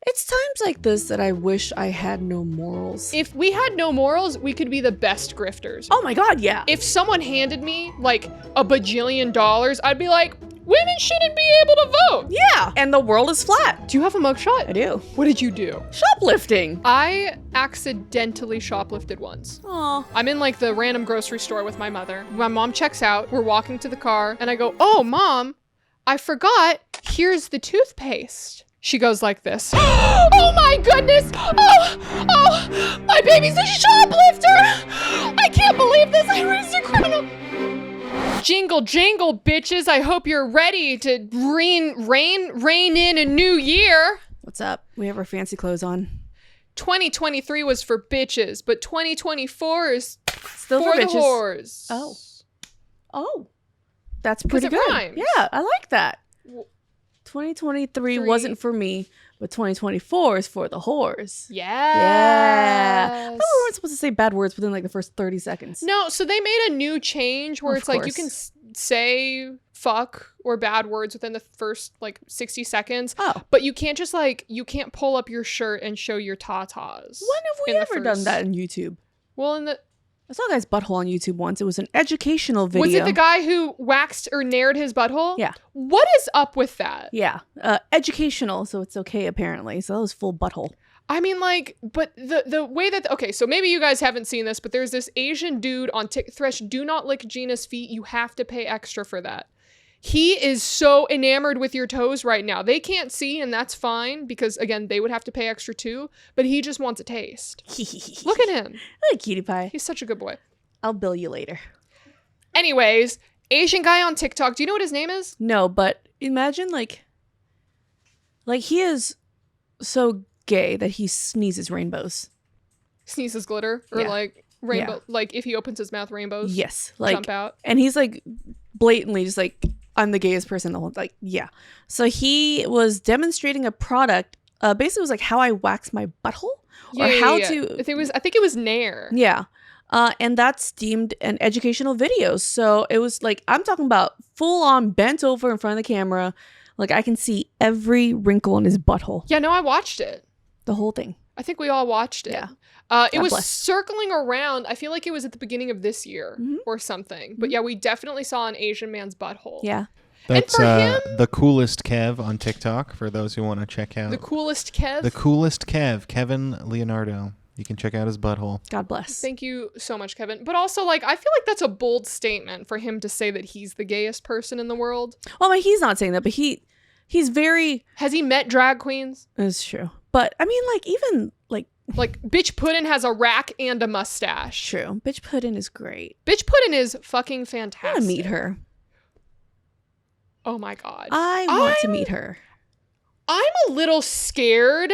It's times like this that I wish I had no morals. If we had no morals, we could be the best grifters. Oh my god, yeah. If someone handed me like a bajillion dollars, I'd be like, women shouldn't be able to vote. Yeah, and the world is flat. Do you have a mugshot? I do. What did you do? Shoplifting. I accidentally shoplifted once. Aw. I'm in like the random grocery store with my mother. My mom checks out. We're walking to the car and I go, oh, Mom, I forgot. Here's the toothpaste. She goes like this. Oh my goodness! Oh, my baby's a shoplifter! I can't believe this! I raised a criminal! Jingle, jingle, bitches! I hope you're ready to rein in a new year. What's up? We have our fancy clothes on. 2023 was for bitches, but 2024 is Still for the bitches. whores. Oh. That's pretty it good. rhymes. Yeah, I like that. 2023 wasn't for me, but 2024 is for the whores. Yes. Yeah. I thought we weren't supposed to say bad words within like the first 30 seconds. No, so they made a new change where Of it's like you course. can say fuck or bad words within the first like 60 seconds. Oh. But you can't just like, you can't pull up your shirt and show your tatas. When have we in the ever done first- that in YouTube? Well, in the... I saw a guy's butthole on YouTube once. It was an educational video. Was it the guy who waxed or nared his butthole? Yeah. What is up with that? Yeah. Educational, so it's okay apparently. So that was full butthole. I mean, like, but the way that... Okay, so maybe you guys haven't seen this, but there's this Asian dude on Thresh, do not lick Gina's feet. You have to pay extra for that. He is so enamored with your toes right now. They can't see, and that's fine, because, again, they would have to pay extra too, but he just wants a taste. Look at him. Like cutie pie. He's such a good boy. I'll bill you later. Anyways, Asian guy on TikTok. Do you know what his name is? No, but imagine like he is so gay that he sneezes rainbows. Sneezes glitter? Or Yeah. like rainbow, like if he opens his mouth, rainbows Yes. Like, jump out. and he's like blatantly just like, I'm the gayest person in the whole, like, yeah. So he was demonstrating a product, basically it was like how I wax my butthole or how to. I think it was Nair. Yeah. And that's deemed an educational video. So it was like, I'm talking about full on bent over in front of the camera. Like I can see every wrinkle in his butthole. Yeah, no, I watched it. The whole thing. I think we all watched it. Yeah. It was bless. circling around. I feel like it was at the beginning of this year or something. But yeah, we definitely saw an Asian man's butthole. Yeah. That's for him- the coolest Kev on TikTok for those who want to check out. The coolest Kev. The coolest Kev, Kevin Leonardo. You can check out his butthole. God bless. Thank you so much, Kevin. But also, like, I feel like that's a bold statement for him to say that he's the gayest person in the world. Well, I mean, he's not saying that, but he's very. Has he met drag queens? It's true. But I mean, like, even like. Like, Bitch Puddin has a rack and a mustache. True. Bitch Puddin is great. Bitch Puddin is fucking I fantastic. want to meet her. Oh my god. I want to meet her. I'm a little scared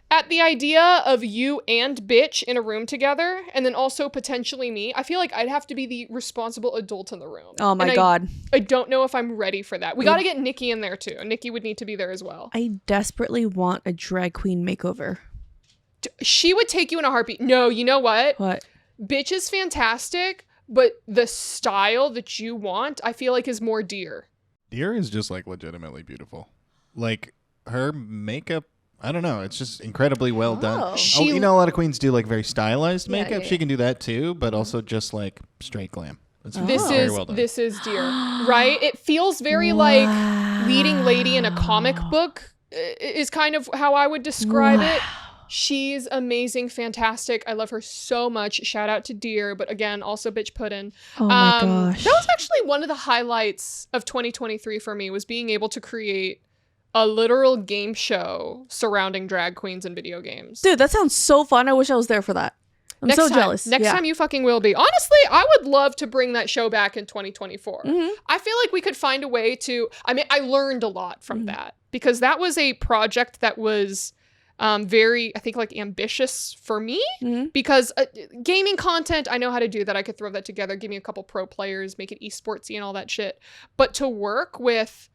at the idea of you and Bitch in a room together, and then also potentially me. I feel like I'd have to be the responsible adult in the room. Oh my And god. I don't know if I'm ready for that. We got to get Nikki in there too. Nikki would need to be there as well. I desperately want a drag queen makeover. She would take you in a heartbeat. No, you know what? What? Bitch is fantastic, but the style that you want, I feel like is more dear. Deer is just like legitimately beautiful. Like her makeup, I don't know. It's just incredibly well done. Oh. You know, a lot of queens do like very stylized Yeah, makeup. yeah, She can do that too, but also just like straight glam. It's This very is well done. this is dear, right? It feels very like leading lady in a comic book is kind of how I would describe it. She's amazing, fantastic. I love her so much. Shout out to Deer, but again, also Bitch Puddin. Oh my gosh. That was actually one of the highlights of 2023 for me, was being able to create a literal game show surrounding drag queens and video games. Dude, that sounds so fun. I wish I was there for that. I'm so jealous. Next time you fucking will be. Honestly, I would love to bring that show back in 2024. I feel like we could find a way to, I mean, I learned a lot from that, because that was a project that was very, I think, like ambitious for me, because gaming content, I know how to do that. I could throw that together, give me a couple pro players, make it esportsy and all that shit. But to work with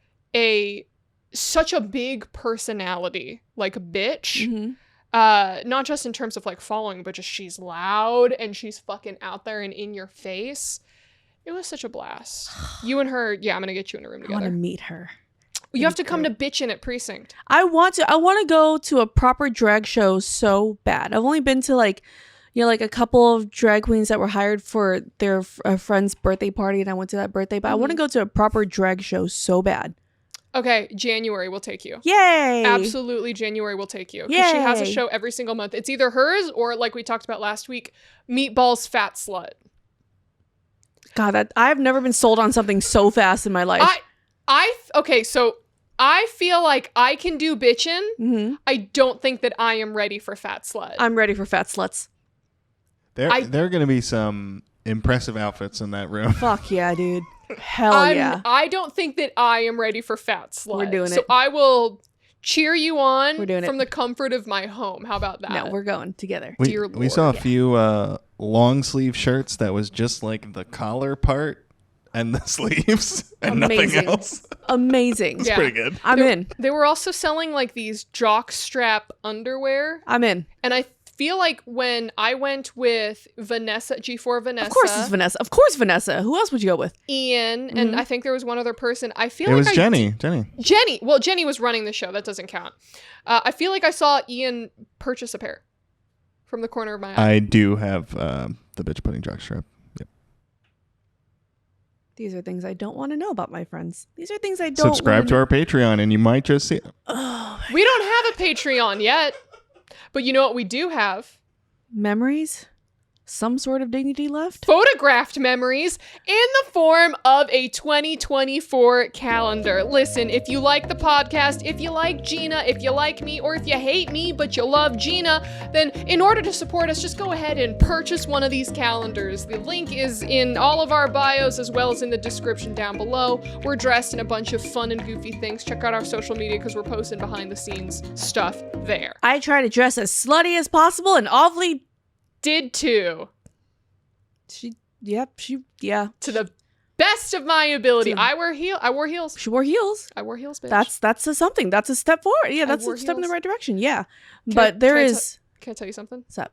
such a big personality like Bitch, not just in terms of like following, but just she's loud and she's fucking out there and in your face. It was such a blast. You and her, yeah, I'm gonna get you in a room I want together. to meet her. You have to come to Biqtchin at Precinct. I want to go to a proper drag show so bad. I've only been to like a couple of drag queens that were hired for their friend's birthday party, and I went to that birthday. But I want to go to a proper drag show so bad. Okay, January will take you. Yay! Absolutely, January will take you. Because she has a show every single month. It's either hers or, like we talked about last week, Meatball's Fat Slut. God, I've never been sold on something so fast in my life. Okay, so I feel like I can do Biqtchin. Mm-hmm. I don't think that I am ready for Fat Slut. I'm ready for Fat Sluts. There are going to be some impressive outfits in that room. Fuck yeah, dude. Hell yeah. I don't think that I am ready for Fat Slut. We're doing it. So I will cheer you on We're doing from it. the comfort of my home. How about that? No, we're going together. Dear We Lord. saw a few long sleeve shirts that was just like the collar part and the sleeves and nothing else. Amazing. It's pretty good. I'm in. They were also selling like these jock strap underwear. I'm in. And I feel like when I went with Vanessa, G4 Vanessa. Of course it's Vanessa. Of course Vanessa. Who else would you go with? Ian, and I think there was one other person. I feel It like was Jenny. Jenny. Well, Jenny was running the show. That doesn't count. I feel like I saw Ian purchase a pair from the corner of my eye. I do have the bitch pudding jockstrap. Yep. These are things I don't want to know about my friends. These are things I don't Subscribe to our Patreon and you might just see it. We don't have a Patreon yet. But you know what we do have? Memories? Some sort of dignity left? Photographed memories in the form of a 2024 calendar. Listen, if you like the podcast, if you like Gina, if you like me, or if you hate me but you love Gina, then in order to support us, just go ahead and purchase one of these calendars. The link is in all of our bios as well as in the description down below. We're dressed in a bunch of fun and goofy things. Check out our social media because we're posting behind the scenes stuff there. I try to dress as slutty as possible, and Ovilee Did too. She To the best of my ability. I wore heels. She wore heels. I wore heels, bitch. That's something. That's a step forward. Yeah, that's a step in the right direction. Yeah. But there is. Can I tell you something? What's up?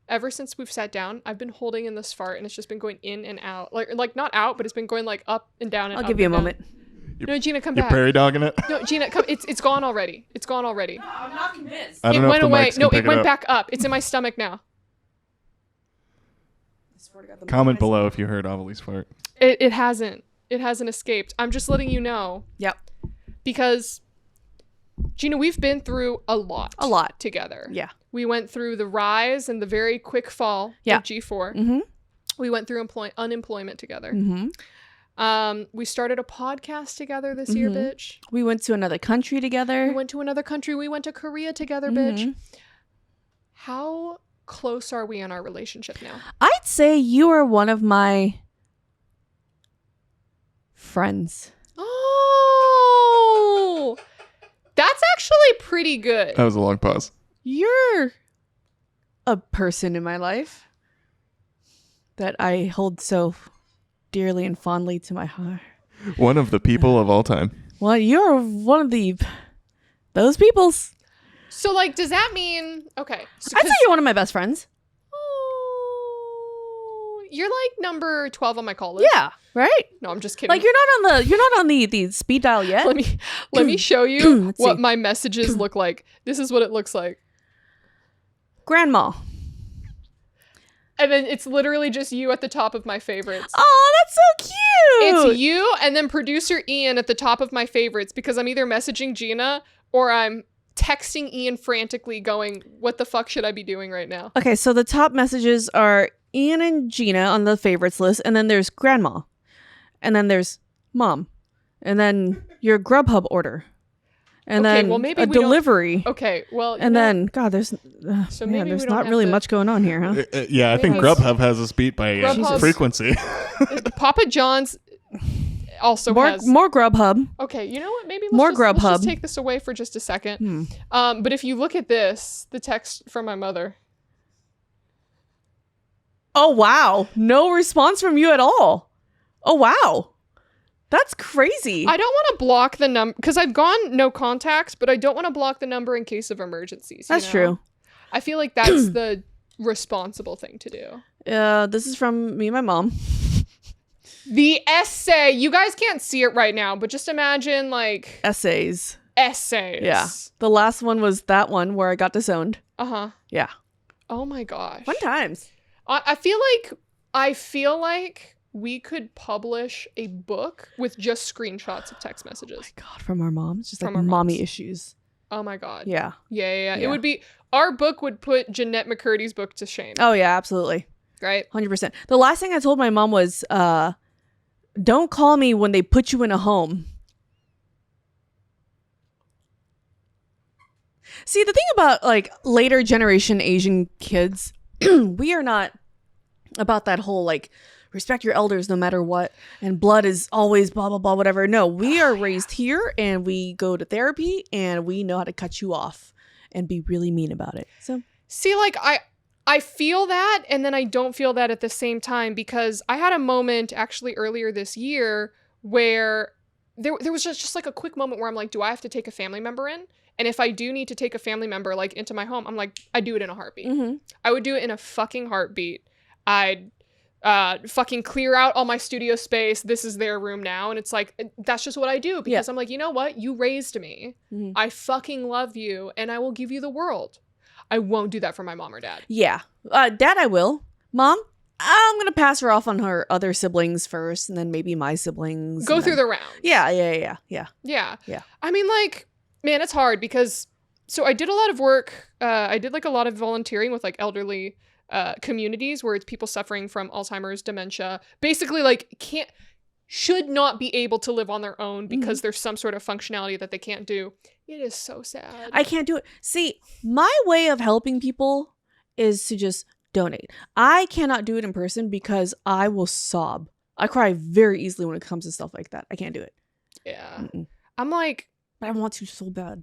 Ever since we've sat down, I've been holding in this fart and it's just been going in and out. Like not out, but it's been going like up and down and I'll up give you a and down. moment. No, Gina, come You're back. prairie dogging it? No, Gina, come. It's gone already. It's gone already. I'm not convinced. I don't It know went if the away. mics No, can it pick went up. back up. It's in my stomach now. Comment below if you heard Ovilee's fart. It hasn't. It hasn't escaped. I'm just letting you know. Yep. Because, Gina, we've been through a lot. A lot. Together. Yeah. We went through the rise and the very quick fall of G4. Mm-hmm. We went through unemployment together. Mm-hmm. We started a podcast together this year, bitch. We went to another country together. We went to another country. We went to Korea together, bitch. How close are we in our relationship now? I'd say you are one of my friends. Oh, that's actually pretty good. That was a long pause. You're a person in my life that I hold so dearly and fondly to my heart. One of the people of all time. Well, you're one of those peoples. So, like, does that mean... Okay. So, I'd say you're one of my best friends. Oh, you're like number 12 on my call list. Yeah, right? No, I'm just kidding. Like, you're not on the speed dial yet. Let me show you Let's what see. my messages look like. This is what it looks like. Grandma. And then it's literally just you at the top of my favorites. Oh, that's so cute. It's you and then producer Ian at the top of my favorites because I'm either messaging Gina or I'm texting Ian frantically going, what the fuck should I be doing right now? Okay, so the top messages are Ian and Gina on the favorites list, and then there's Grandma, and then there's Mom, and then your Grubhub order, and Okay, then well, maybe a we don't- delivery. Okay, well, And then, God, there's maybe there's we don't not have really to- much going on here, huh? Yeah, I think Because- Grubhub has us beat by Grubhub's- frequency. Papa John's also has... More Grubhub. Okay, you know what? Maybe More let's just Grubhub. take this away for just a second. But if you look at this, the text from my mother. Oh wow, no response from you at all. Oh wow, that's crazy. I don't want to block the number because I've gone no contacts, but I don't want to block the number in case of emergencies. That's true. I feel like that's the responsible thing to do. This is from me and my mom. The essay. You guys can't see it right now, but just imagine like Essays. Yeah. The last one was that one where I got disowned. Uh-huh. Yeah. Oh my gosh. Fun times. I feel like we could publish a book with just screenshots of text messages. Oh my God, from our moms. Just From like our mommy moms. issues. Oh my God. Yeah. Yeah. It would be, our book would put Jeanette McCurdy's book to shame. Oh yeah, absolutely. Right? 100%. The last thing I told my mom was, don't call me when they put you in a home. See, the thing about like later generation Asian kids, we are not about that whole like respect your elders no matter what, and blood is always blah blah blah whatever. No, we are raised here and we go to therapy and we know how to cut you off and be really mean about it. So see, like I feel that, and then I don't feel that at the same time, because I had a moment actually earlier this year where there was just like a quick moment where I'm like, do I have to take a family member in? And if I do need to take a family member like into my home, I'm like, I do it in a heartbeat. mm-hmm. I would do it in a fucking heartbeat. I'd fucking clear out all my studio space. This is their room now. And it's like, that's just what I do, because I'm like, you know what? You raised me. Mm-hmm. I fucking love you, and I will give you the world. I won't do that for my mom or dad. Yeah. Dad, I will. Mom, I'm going to pass her off on her other siblings first, and then maybe my siblings. Go through the rounds. Yeah. Yeah. Yeah. I mean, like, man, it's hard because, so I did a lot of work. I did like a lot of volunteering with like elderly communities where it's people suffering from Alzheimer's, dementia, basically like should not be able to live on their own because there's some sort of functionality that they can't do. It is so sad. I can't do it. See, my way of helping people is to just donate. I cannot do it in person because I will sob. I cry very easily when it comes to stuff like that. I can't do it. Yeah. Mm-mm. I'm like, But I want to so bad.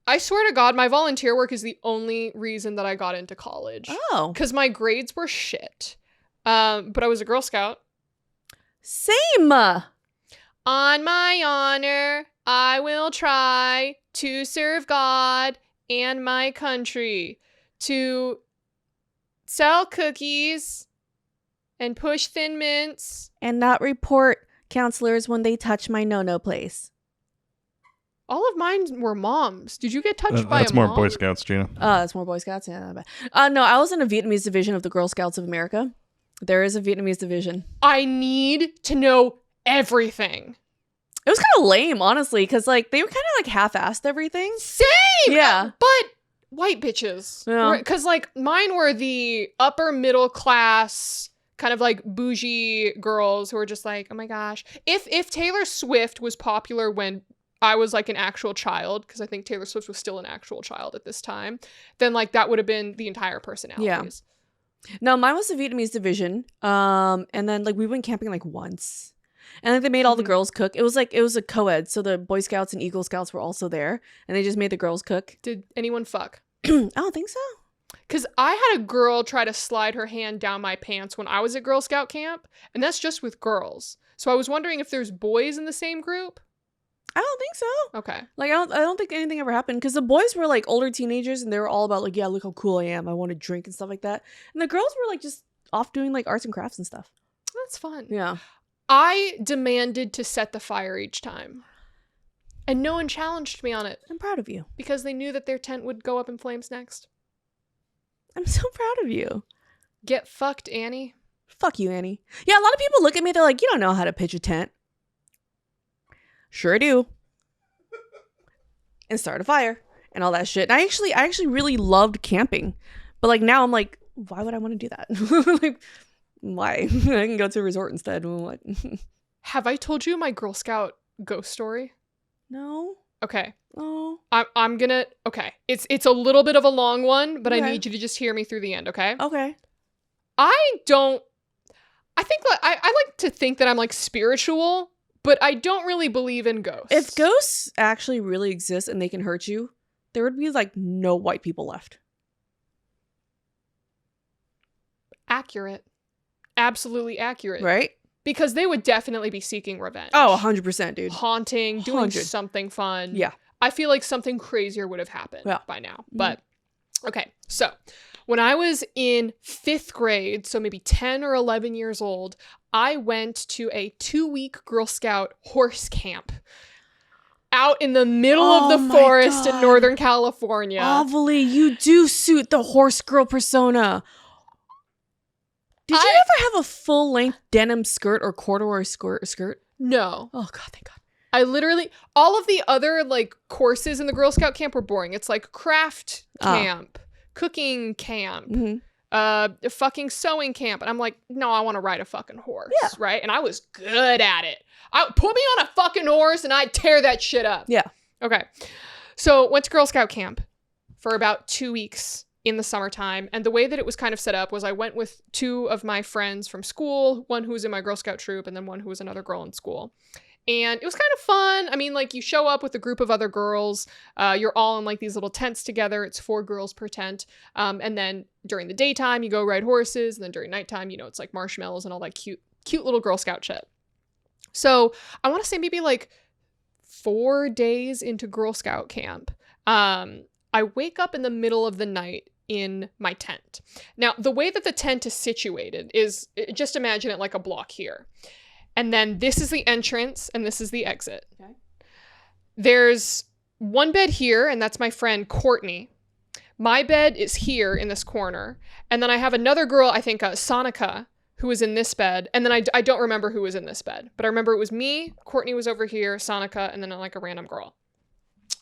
I swear to God, my volunteer work is the only reason that I got into college. Oh. Because my grades were shit. But I was a Girl Scout. Same. On my honor, I will try to serve God and my country, to sell cookies and push Thin Mints. And not report counselors when they touch my no-no place. All of mine were moms. Did you get touched by a That's more mom? Boy Scouts, Gina. That's more Boy Scouts? Yeah, not bad. No, I was in a Vietnamese division of the Girl Scouts of America. There is a Vietnamese division. I need to know everything. It was kind of lame, honestly, because like they were kind of like half-assed everything. Same! Yeah. But white bitches. Yeah. Because like mine were the upper middle class, kind of like bougie girls who were just like, oh my gosh. If Taylor Swift was popular when I was like an actual child, because I think Taylor Swift was still an actual child at this time, then like that would have been the entire personalities. Yeah. No, mine was the Vietnamese division. And then like we went camping like once. And like they made all the girls cook. It was a co-ed, so the Boy Scouts and Eagle Scouts were also there, and they just made the girls cook. Did anyone fuck? I don't think so. Because I had a girl try to slide her hand down my pants when I was at Girl Scout camp, and that's just with girls. So I was wondering if there's boys in the same group. I don't think so. Okay. Like I don't think anything ever happened, because the boys were like older teenagers and they were all about like, yeah, look how cool I am, I want to drink and stuff like that. And the girls were like just off doing like arts and crafts and stuff. That's fun. Yeah. I demanded to set the fire each time. And no one challenged me on it. I'm proud of you. Because they knew that their tent would go up in flames next. I'm so proud of you. Get fucked, Annie. Fuck you, Annie. Yeah, a lot of people look at me, they're like, you don't know how to pitch a tent. Sure do. And start a fire and all that shit. And I actually really loved camping. But like now I'm like, why would I want to do that? Like, why? I can go to a resort instead. What? Have I told you my Girl Scout ghost story? No. Okay. Oh. I'm gonna, okay. It's a little bit of a long one, but Okay. I need you to just hear me through the end, okay? Okay. I think like, I like to think that I'm like spiritual, but I don't really believe in ghosts. If ghosts actually really exist and they can hurt you, there would be like no white people left. Accurate. Absolutely accurate. Right? Because they would definitely be seeking revenge. Oh, 100%, dude. Haunting, doing 100. something fun. Yeah. I feel like something crazier would have happened by now. But, okay. So, When I was in 5th grade, so maybe 10 or 11 years old, I went to a 2-week Girl Scout horse camp out in the middle of the forest in Northern California. Ovilee, you do suit the horse girl persona. Did you ever have a full-length denim skirt or corduroy skirt? No. Oh, God, thank God. I literally, all of the other like courses in the Girl Scout camp were boring. It's like craft camp, cooking camp, fucking sewing camp. And I'm like, no, I want to ride a fucking horse, right? And I was good at it. Put me on a fucking horse and I'd tear that shit up. Yeah. Okay. So went to Girl Scout camp for about 2 weeks in the summertime. And the way that it was kind of set up was I went with 2 of my friends from school, one who was in my Girl Scout troop and then one who was another girl in school. And it was kind of fun. I mean, like, you show up with a group of other girls. You're all in, like, these little tents together. It's 4 girls per tent. And then during the daytime, you go ride horses. And then during nighttime, you know, it's, like, marshmallows and all that cute little Girl Scout shit. So I want to say maybe, like, 4 days into Girl Scout camp, I wake up in the middle of the night in my tent. Now, the way that the tent is situated is, just imagine it like a block here. And then this is the entrance and this is the exit. Okay. There's one bed here, and that's my friend Courtney. My bed is here in this corner. And then I have another girl, I think Sonica, who was in this bed. And then I don't remember who was in this bed. But I remember it was me, Courtney was over here, Sonica, and then like a random girl.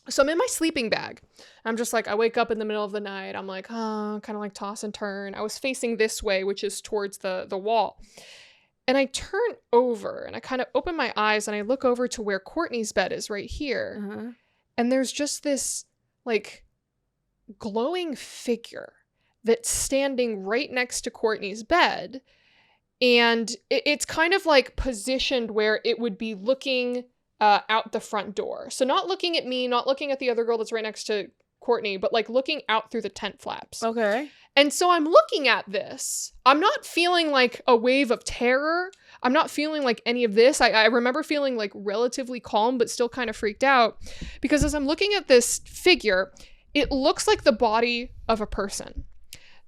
So I'm in my sleeping bag. I'm just like, I wake up in the middle of the night. I'm like, kind of like toss and turn. I was facing this way, which is towards the wall. And I turn over and I kind of open my eyes and I look over to where Courtney's bed is right here. Uh-huh. And there's just this like glowing figure that's standing right next to Courtney's bed. And it's kind of like positioned where it would be looking out the front door. So not looking at me, not looking at the other girl that's right next to Courtney, but like looking out through the tent flaps. Okay. And so I'm looking at this. I'm not feeling like a wave of terror. I'm not feeling like any of this. I remember feeling like relatively calm, but still kind of freaked out. Because as I'm looking at this figure, it looks like the body of a person.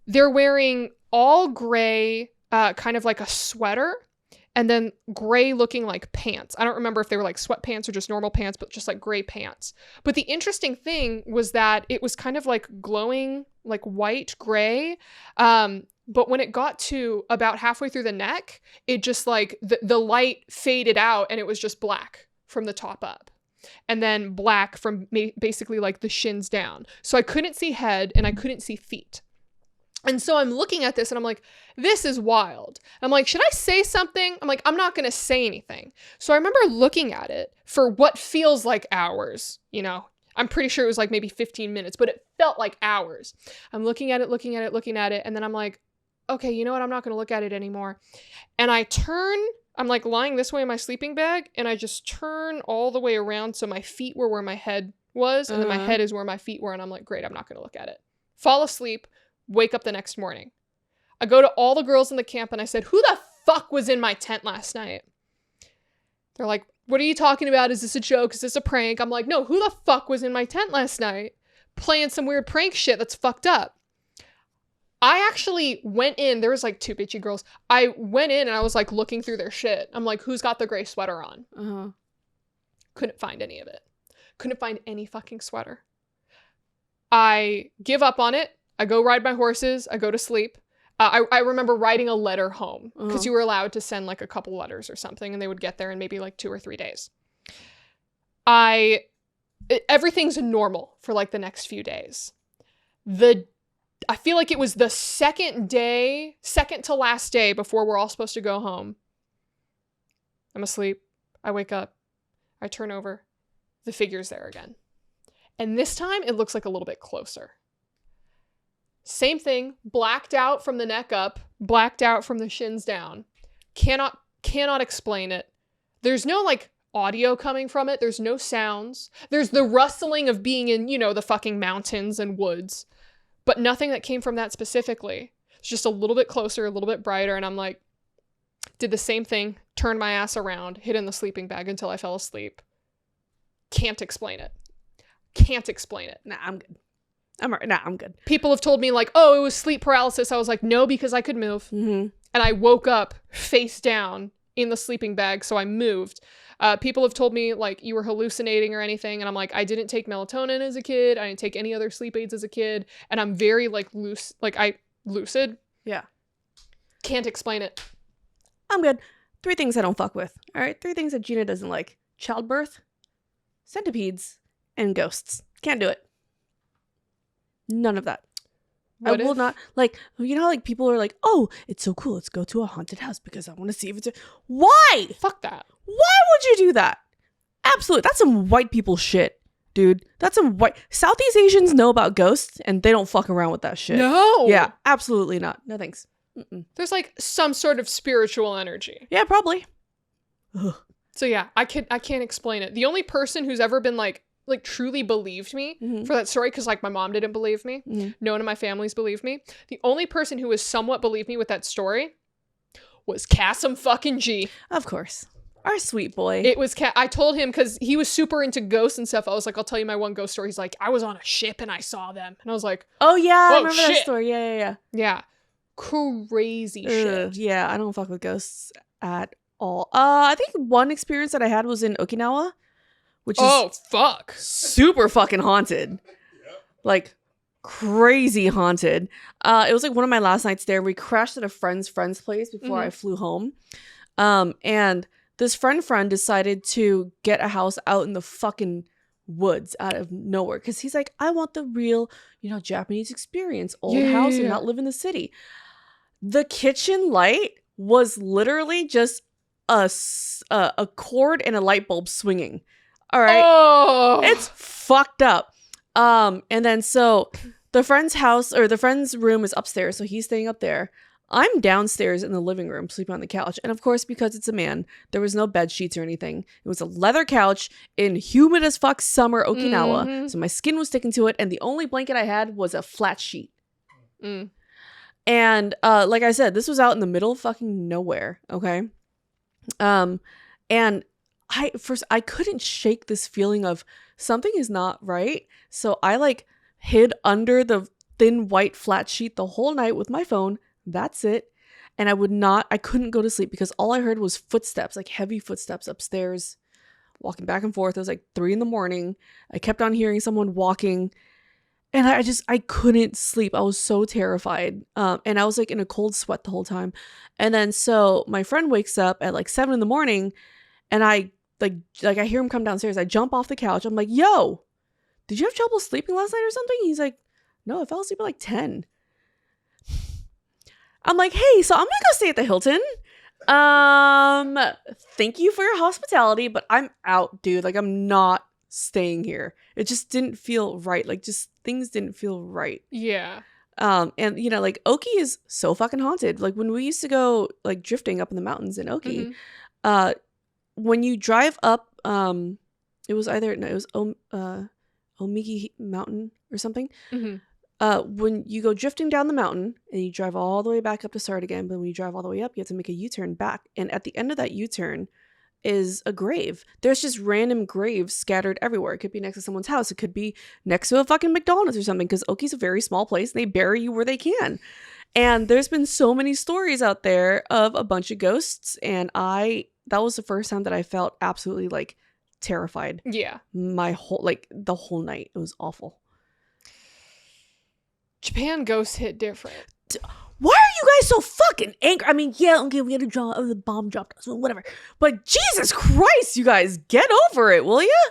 They're wearing all gray, kind of like a sweater, and then gray looking like pants. I don't remember if they were like sweatpants or just normal pants, but just like gray pants. But the interesting thing was that it was kind of like glowing, like white gray. But when it got to about halfway through the neck, it just like the light faded out and it was just black from the top up. And then black from basically like the shins down. So I couldn't see head and I couldn't see feet. And so I'm looking at this and I'm like, this is wild. I'm like, should I say something? I'm like, I'm not going to say anything. So I remember looking at it for what feels like hours, you know. I'm pretty sure it was like maybe 15 minutes, but it felt like hours. I'm looking at it. And then I'm like, okay, you know what? I'm not going to look at it anymore. And I turn, I'm like lying this way in my sleeping bag. And I just turn all the way around. So my feet were where my head was. And then my head is where my feet were. And I'm like, great, I'm not going to look at it. Fall asleep. Wake up the next morning. I go to all the girls in the camp and I said, who the fuck was in my tent last night? They're like, what are you talking about? Is this a joke? Is this a prank? I'm like, no, who the fuck was in my tent last night playing some weird prank shit that's fucked up? I actually went in. There was like 2 bitchy girls. I went in and I was like looking through their shit. I'm like, who's got the gray sweater on? Uh-huh. Couldn't find any of it. Couldn't find any fucking sweater. I give up on it. I go ride my horses. I go to sleep. I remember writing a letter home because you were allowed to send like a couple letters or something and they would get there in maybe like 2 or 3 days. Everything's normal for like the next few days. I feel like it was the second to last day before we're all supposed to go home. I'm asleep. I wake up. I turn over. The figure's there again. And this time it looks like a little bit closer. Same thing, blacked out from the neck up, blacked out from the shins down. Cannot explain it. There's no like audio coming from it. There's no sounds. There's the rustling of being in, you know, the fucking mountains and woods, but nothing that came from that specifically. It's just a little bit closer, a little bit brighter. And I'm like, did the same thing, turned my ass around, hid in the sleeping bag until I fell asleep. Can't explain it. Can't explain it. Nah, I'm good. I'm good. People have told me like, oh, it was sleep paralysis. I was like, no, because I could move. Mm-hmm. And I woke up face down in the sleeping bag, so I moved. People have told me like you were hallucinating or anything, and I'm like, I didn't take melatonin as a kid. I didn't take any other sleep aids as a kid, and I'm very like lucid. Yeah. Can't explain it. I'm good. 3 things I don't fuck with. All right, 3 things that Gina doesn't like: childbirth, centipedes, and ghosts. Can't do it. None of that. I will not, like, you know how, like, people are like, oh, it's so cool, let's go to a haunted house because I want to see if it's why? Fuck that. Why would you do that? Absolutely. That's some white people shit, dude. That's some white... Southeast Asians know about ghosts, and they don't fuck around with that shit. No. Yeah, absolutely not. No thanks. Mm-mm. There's, like, some sort of spiritual energy. Yeah, probably. Ugh. So, yeah, I can't explain it. The only person who's ever been, like truly believed me for that story, because like my mom didn't believe me, no one in my family's believed me, the only person who was somewhat believed me with that story was Cassim fucking G. Of course, our sweet boy. It was I told him, because he was super into ghosts and stuff. I was like, I'll tell you my one ghost story. He's like, I was on a ship and I saw them, and I was like, oh yeah, I remember shit. that story. Yeah Crazy shit. Yeah, I don't fuck with ghosts at all. I think one experience that I had was in Okinawa, which is fuck, super fucking haunted. Like crazy haunted. It was like one of my last nights there. We crashed at a friend's place before I flew home. And this friend decided to get a house out in the fucking woods out of nowhere, because he's like, I want the real, Japanese experience, old house and not live in the city. The kitchen light was literally just a cord and a light bulb swinging. All right. Oh. It's fucked up. And then so the friend's house, or the friend's room, is upstairs, so he's staying up there. I'm downstairs in the living room sleeping on the couch. And of course, because it's a man, there was no bed sheets or anything. It was a leather couch in humid as fuck summer Okinawa. So my skin was sticking to it, and the only blanket I had was a flat sheet. And like I said, this was out in the middle of fucking nowhere. Okay. And I couldn't shake this feeling of something is not right. So I like hid under the thin white flat sheet the whole night with my phone. That's it. And I couldn't go to sleep because all I heard was footsteps, like heavy footsteps upstairs, walking back and forth. It was like 3 a.m. I kept on hearing someone walking, and I couldn't sleep. I was so terrified. And I was like in a cold sweat the whole time. And then so my friend wakes up at like 7 a.m, and I I hear him come downstairs. I jump off the couch. I'm like, yo, did you have trouble sleeping last night or something? He's like, no, I fell asleep at like 10. I'm like, hey, so I'm gonna go stay at the Hilton. Thank you for your hospitality, but I'm out, dude. Like, I'm not staying here. It just didn't feel right. Like, just things didn't feel right. Yeah. And like Oki is so fucking haunted. Like when we used to go like drifting up in the mountains in Oki, when you drive up, it was Omigi Mountain or something. When you go drifting down the mountain and you drive all the way back up to start again, but when you drive all the way up, you have to make a U-turn back. And at the end of that U-turn is a grave. There's just random graves scattered everywhere. It could be next to someone's house. It could be next to a fucking McDonald's or something, because Oki's a very small place and they bury you where they can. And there's been so many stories out there of a bunch of ghosts, and that was the first time that I felt absolutely like terrified. Yeah. The whole night. It was awful. Japan ghosts hit different. Why are you guys so fucking angry? I mean, yeah, okay, we had to draw the bomb dropped us, whatever. But Jesus Christ, you guys, get over it, will you?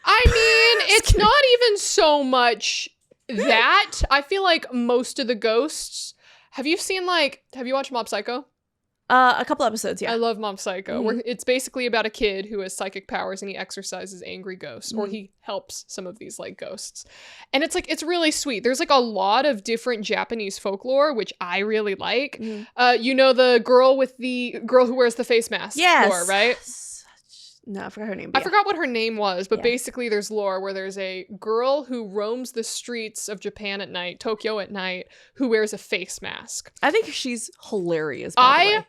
I mean, it's not even so much that. I feel like most of the ghosts. Have you watched Mob Psycho? A couple episodes, yeah. I love Mob Psycho, where it's basically about a kid who has psychic powers and he exorcises angry ghosts, or he helps some of these like ghosts. And it's like, it's really sweet. There's like a lot of different Japanese folklore, which I really like. The girl who wears the face mask. Yes. Lore, right? No, I forgot her name. I forgot what her name was, but basically there's lore where there's a girl who roams the streets of Japan at night, Tokyo at night, who wears a face mask. I think she's hilarious, by the way.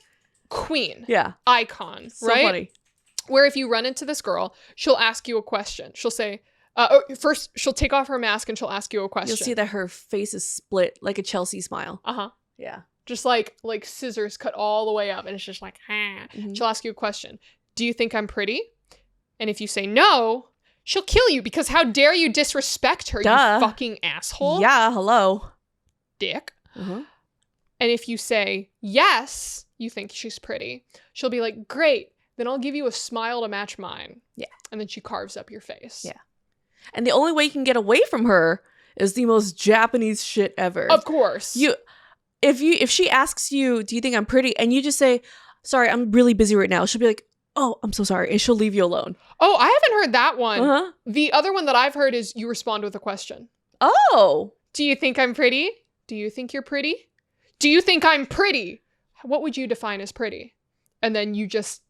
Queen. Yeah. Icon, so right? Funny. Where if you run into this girl, she'll ask you a question. She'll say, First, she'll take off her mask and she'll ask you a question. You'll see that her face is split like a Chelsea smile. Uh-huh. Yeah. Just like scissors cut all the way up, and it's just like, She'll ask you a question. Do you think I'm pretty? And if you say no, she'll kill you because how dare you disrespect her, Duh. you fucking asshole. Yeah, hello. Dick. Uh-huh. And if you say yes, you think she's pretty, she'll be like, great. Then I'll give you a smile to match mine. Yeah. And then she carves up your face. Yeah. And the only way you can get away from her is the most Japanese shit ever. Of course. If she asks you, do you think I'm pretty? And you just say, sorry, I'm really busy right now. She'll be like, oh, I'm so sorry. And she'll leave you alone. Oh, I haven't heard that one. Uh-huh. The other one that I've heard is you respond with a question. Oh. Do you think I'm pretty? Do you think you're pretty? Do you think I'm pretty? What would you define as pretty? And then you just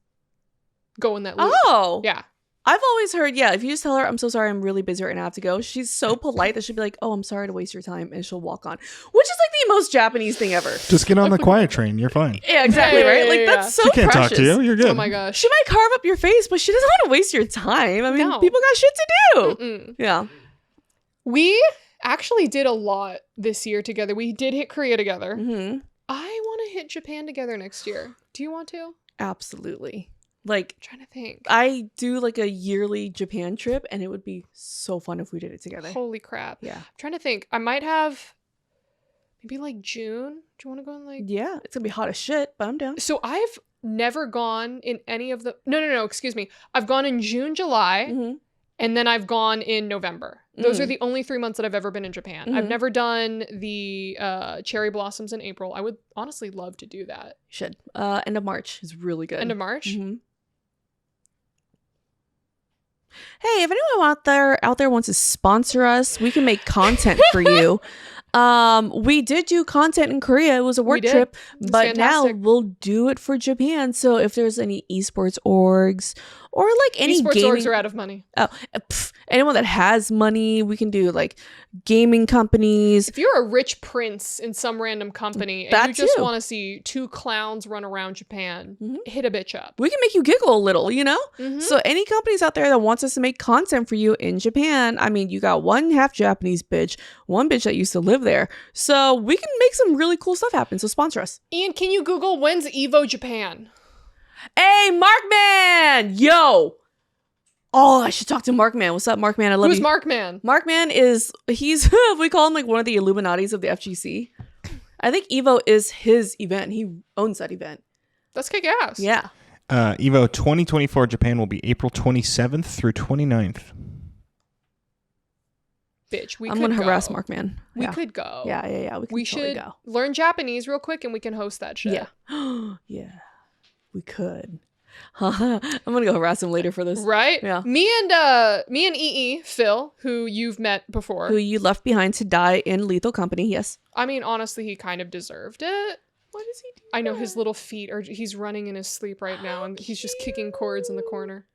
go in that loop. Oh. Yeah. I've always heard, if you just tell her, I'm so sorry, I'm really busy right now, I have to go. She's so polite that she'll be like, oh, I'm sorry to waste your time. And she'll walk on. Which is like the most Japanese thing ever. Just get on the quiet train. You're fine. Yeah, exactly, Yeah, right? yeah, Like, yeah. that's so She can't precious. talk to you. You're good. Oh my gosh. She might carve up your face, but she doesn't want to waste your time. I mean, No. people got shit to do. Mm-mm. Yeah. We actually did a lot this year together. We did hit Korea together. Mm-hmm. I want to hit Japan together next year. Do you want to? Absolutely. Like, I'm trying to think. I do like a yearly Japan trip, and it would be so fun if we did it together. Holy crap. Yeah. I'm trying to think. I might have maybe like June. Do you want to go in like... Yeah, it's gonna be hot as shit, but I'm down. So I've never gone in any of the... No, excuse me. I've gone in June, July, Mm-hmm. and then I've gone in November. Those Mm. are the only 3 months that I've ever been in Japan. I've Mhm. never done the cherry blossoms in April. I would honestly love to do that. Should. End of March is really good. End of March? Mhm. Hey, if anyone out there wants to sponsor us, we can make content for you. We did do content in Korea. It was a We work did. trip, It was but now fantastic. we'll do it for Japan. So if there's any esports orgs or like any Esports gaming, orgs are out of money. anyone that has money, we can do like gaming companies. If you're a rich prince in some random company and That you just too. want to see two clowns run around Japan, Mhm. hit a bitch up. We can make you giggle a little, you know? Mhm. So any companies out there that wants us to make content for you in Japan, I mean, you got one half Japanese bitch, one bitch that used to live there. So we can make some really cool stuff happen. So sponsor us. Ian, can you Google when's Evo Japan? Hey, Markman! Yo! Oh, I should talk to Markman. What's up, Markman? I love Who's you. Markman? Markman he's, we call him like one of the Illuminatis of the FGC. I think Evo is his event. He owns that event. That's kick ass. Yeah. Evo 2024 Japan will be April 27th through 29th. Bitch, I'm going to harass Markman. We Yeah. could go. Yeah. We can We totally should go. learn Japanese real quick and we can host that shit. Yeah. Yeah. We could. I'm gonna go harass him later for this. Right? Yeah. Me and EE, Phil, who you've met before. Who you left behind to die in Lethal Company? Yes. I mean, honestly, he kind of deserved it. Why does he do? I know his little feet are. He's running in his sleep right now, and he's just kicking cords in the corner.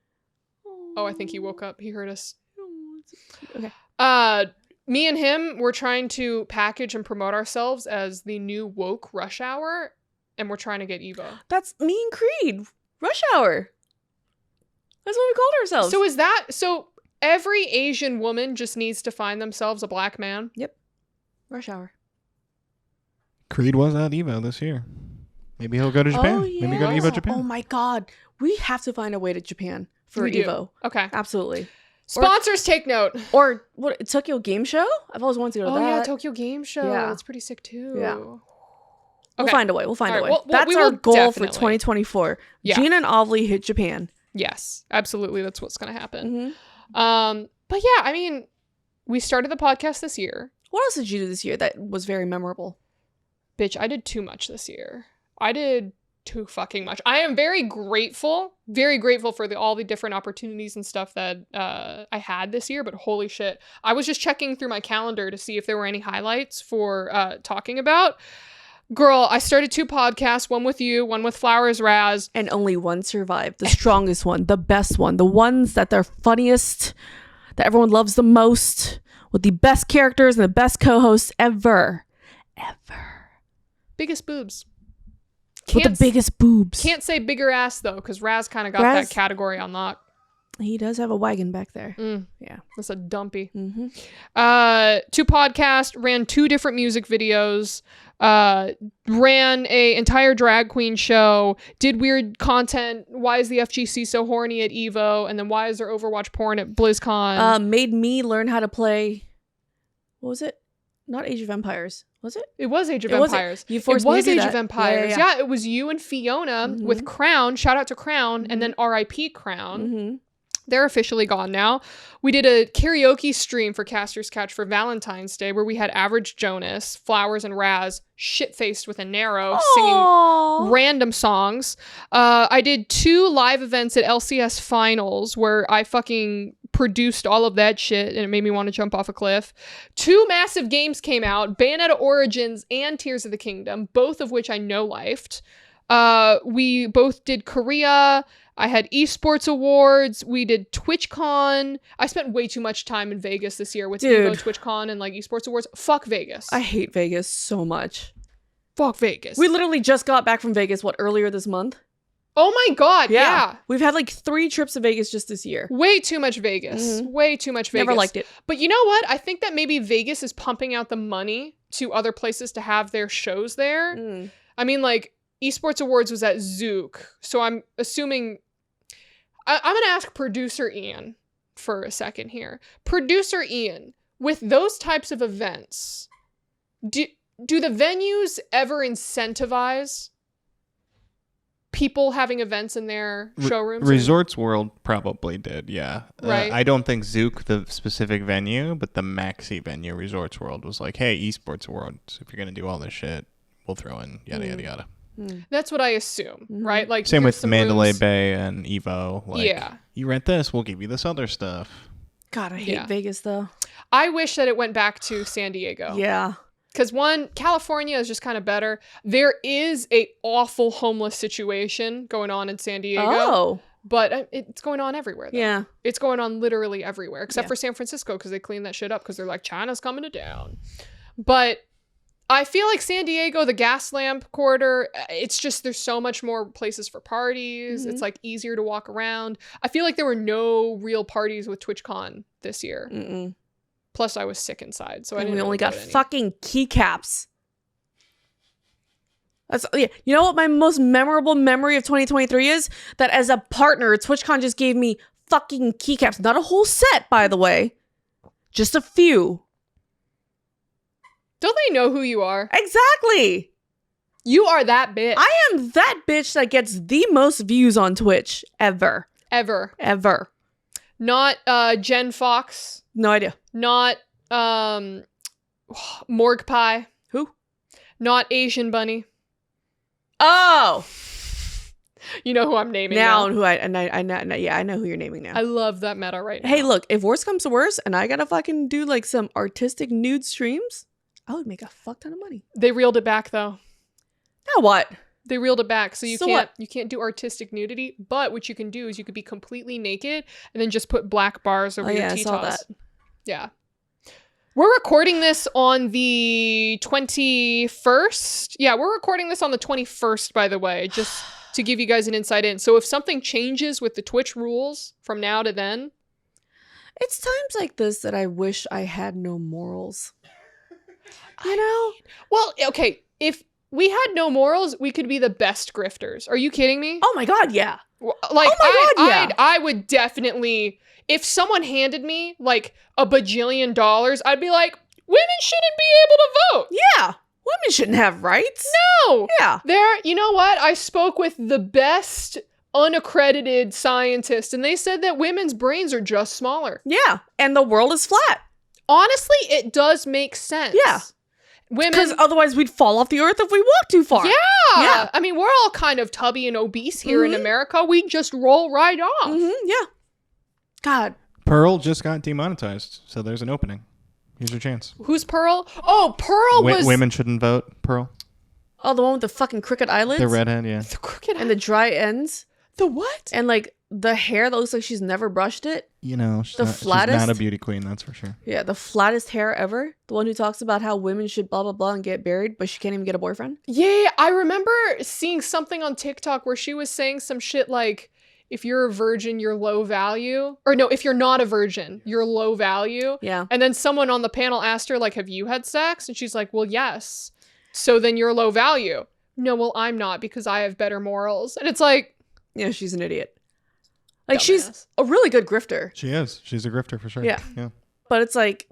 Oh, I think he woke up. He heard us. Okay. Me and him, we're trying to package and promote ourselves as the new woke Rush Hour, and we're trying to get Evo. That's me and Creed. Rush Hour. That's what we called ourselves. So is that so? Every Asian woman just needs to find themselves a black man. Rush Hour. Creed was at Evo this year. Maybe he'll go to Japan. Oh, yeah. Maybe go to Evo Japan. Oh my God. We have to find a way to Japan for We do. Evo. Okay. Absolutely. Sponsors, take note. Or what? Tokyo Game Show? I've always wanted to go to Oh that. yeah, Tokyo Game Show. Yeah. That's pretty sick too. Yeah. We'll Okay. find a way. We'll find All a right. way. Well, That's we our will goal definitely. for 2024. Yeah. Gina and Ovilee hit Japan. Yes, absolutely. That's what's gonna happen. Mm-hmm. But yeah, I mean, we started the podcast this year. What else did you do this year that was very memorable? Bitch, I did too much this year. I did too fucking much. I am very grateful for all the different opportunities and stuff that I had this year, but holy shit. I was just checking through my calendar to see if there were any highlights for talking about. Girl, I started 2 podcasts, one with you, one with Flowers Raz. And only one survived. The strongest one. The best one. The ones that they're funniest. That everyone loves the most. With the best characters and the best co-hosts ever. Ever. Biggest boobs. With the biggest boobs. Can't say bigger ass though, because Raz kind of got Raz- that category on lock. He does have a wagon back there. Yeah. That's a dumpy. Mm-hmm. 2 podcasts, ran 2 different music videos, ran a entire drag queen show, did weird content. Why is the FGC so horny at Evo? And then why is there Overwatch porn at BlizzCon? Made me learn how to play. What was it? Not Age of Empires. Was it? It was Age of Empires. You forced me to do Age that. of Empires. Yeah. It was you and Fiona with Crown. Shout out to Crown. And then RIP Crown. Mm-hmm. They're officially gone now. We did a karaoke stream for Caster's Couch for Valentine's Day where we had Average Jonas, Flowers, and Raz shit-faced with a Narrow singing random songs. I did 2 live events at LCS Finals where I fucking produced all of that shit and it made me want to jump off a cliff. 2 massive games came out, Bayonetta Origins and Tears of the Kingdom, both of which I no-lifed. We both did Korea. I had esports awards. We did TwitchCon. I spent way too much time in Vegas this year with Evo, TwitchCon, and like esports awards. Fuck Vegas. I hate Vegas so much. Fuck Vegas. We literally just got back from Vegas, earlier this month? Oh my God, yeah. We've had like 3 trips to Vegas just this year. Way too much Vegas. Way too much Vegas. Never liked it. But you know what? I think that maybe Vegas is pumping out the money to other places to have their shows there. I mean, like, esports awards was at Zook. So I'm assuming... I'm going to ask producer Ian for a second here. Producer Ian, with those types of events, do the venues ever incentivize people having events in their showrooms? Resorts World probably did, yeah. Right. I don't think Zook, the specific venue, but the maxi venue, Resorts World, was like, hey, esports awards, if you're going to do all this shit, we'll throw in yada, yada, yada. That's what I assume, right? Like same with Mandalay rooms. Bay and Evo. Like, Yeah. You rent this, we'll give you this other stuff. God, I hate Vegas though. I wish that it went back to San Diego. Yeah. Because one, California is just kind of better. There is a awful homeless situation going on in San Diego. Oh. But it's going on everywhere, though. Yeah. It's going on literally everywhere, except for San Francisco, because they clean that shit up, because they're like, China's coming to town. But I feel like San Diego, the gas lamp corridor, it's just, there's so much more places for parties. It's like easier to walk around. I feel like there were no real parties with TwitchCon this year. Plus I was sick inside, so I didn't. We only got any. fucking keycaps. That's, yeah. You know what my most memorable memory of 2023 is? That as a partner, TwitchCon just gave me fucking keycaps. Not a whole set, by the way. Just a few. Don't they know who you are? Exactly. You are that bitch. I am that bitch that gets the most views on Twitch ever. Ever. Not Jen Fox. No idea. Not Morgue Pie. Who? Not Asian Bunny. Oh. You know who I'm naming now. now. I know who you're naming now. I love that meta right now. Hey, look, if worse comes to worse and I gotta fucking do like some artistic nude streams, I would make a fuck ton of money. They reeled it back though. Now what? They reeled it back, so you what? can't do artistic nudity. But what you can do is you could be completely naked and then just put black bars over your I saw that. Yeah. We're recording this on the 21st. Yeah, we're recording this on the 21st, by the way, just to give you guys an insight in. So if something changes with the Twitch rules from now to then. It's times like this that I wish I had no morals. You know? Well, okay, if we had no morals, we could be the best grifters. Are you kidding me? Oh my God, yeah. Like, yeah. I would definitely, if someone handed me like $1 bajillion, I'd be like, women shouldn't be able to vote. Yeah. Women shouldn't have rights. No. Yeah. You know what? I spoke with the best unaccredited scientists, and they said that women's brains are just smaller. Yeah. And the world is flat. Honestly, it does make sense. Yeah. Women, because otherwise we'd fall off the earth if we walk too far. Yeah. I mean, we're all kind of tubby and obese here in America. We just roll right off. Yeah. God. Pearl just got demonetized, so there's an opening. Here's your chance. Who's Pearl? Oh, Pearl was... Women shouldn't vote, Pearl. Oh, the one with the fucking crooked eyelids? The redhead, yeah. The crooked and the dry ends? The what? And like the hair that looks like she's never brushed it? You know, she's not a beauty queen, that's for sure. Yeah, the flattest hair ever. The one who talks about how women should blah, blah, blah and get buried, but she can't even get a boyfriend. Yeah, I remember seeing something on TikTok where she was saying some shit like, if you're a virgin, you're low value. Or no, if you're not a virgin, you're low value. Yeah. And then someone on the panel asked her, like, have you had sex? And she's like, well, yes. So then you're low value. No, well, I'm not because I have better morals. And it's like... Yeah, she's an idiot. Like, dumbass. she's a really good grifter. She is. She's a grifter for sure. Yeah. Yeah. But it's like,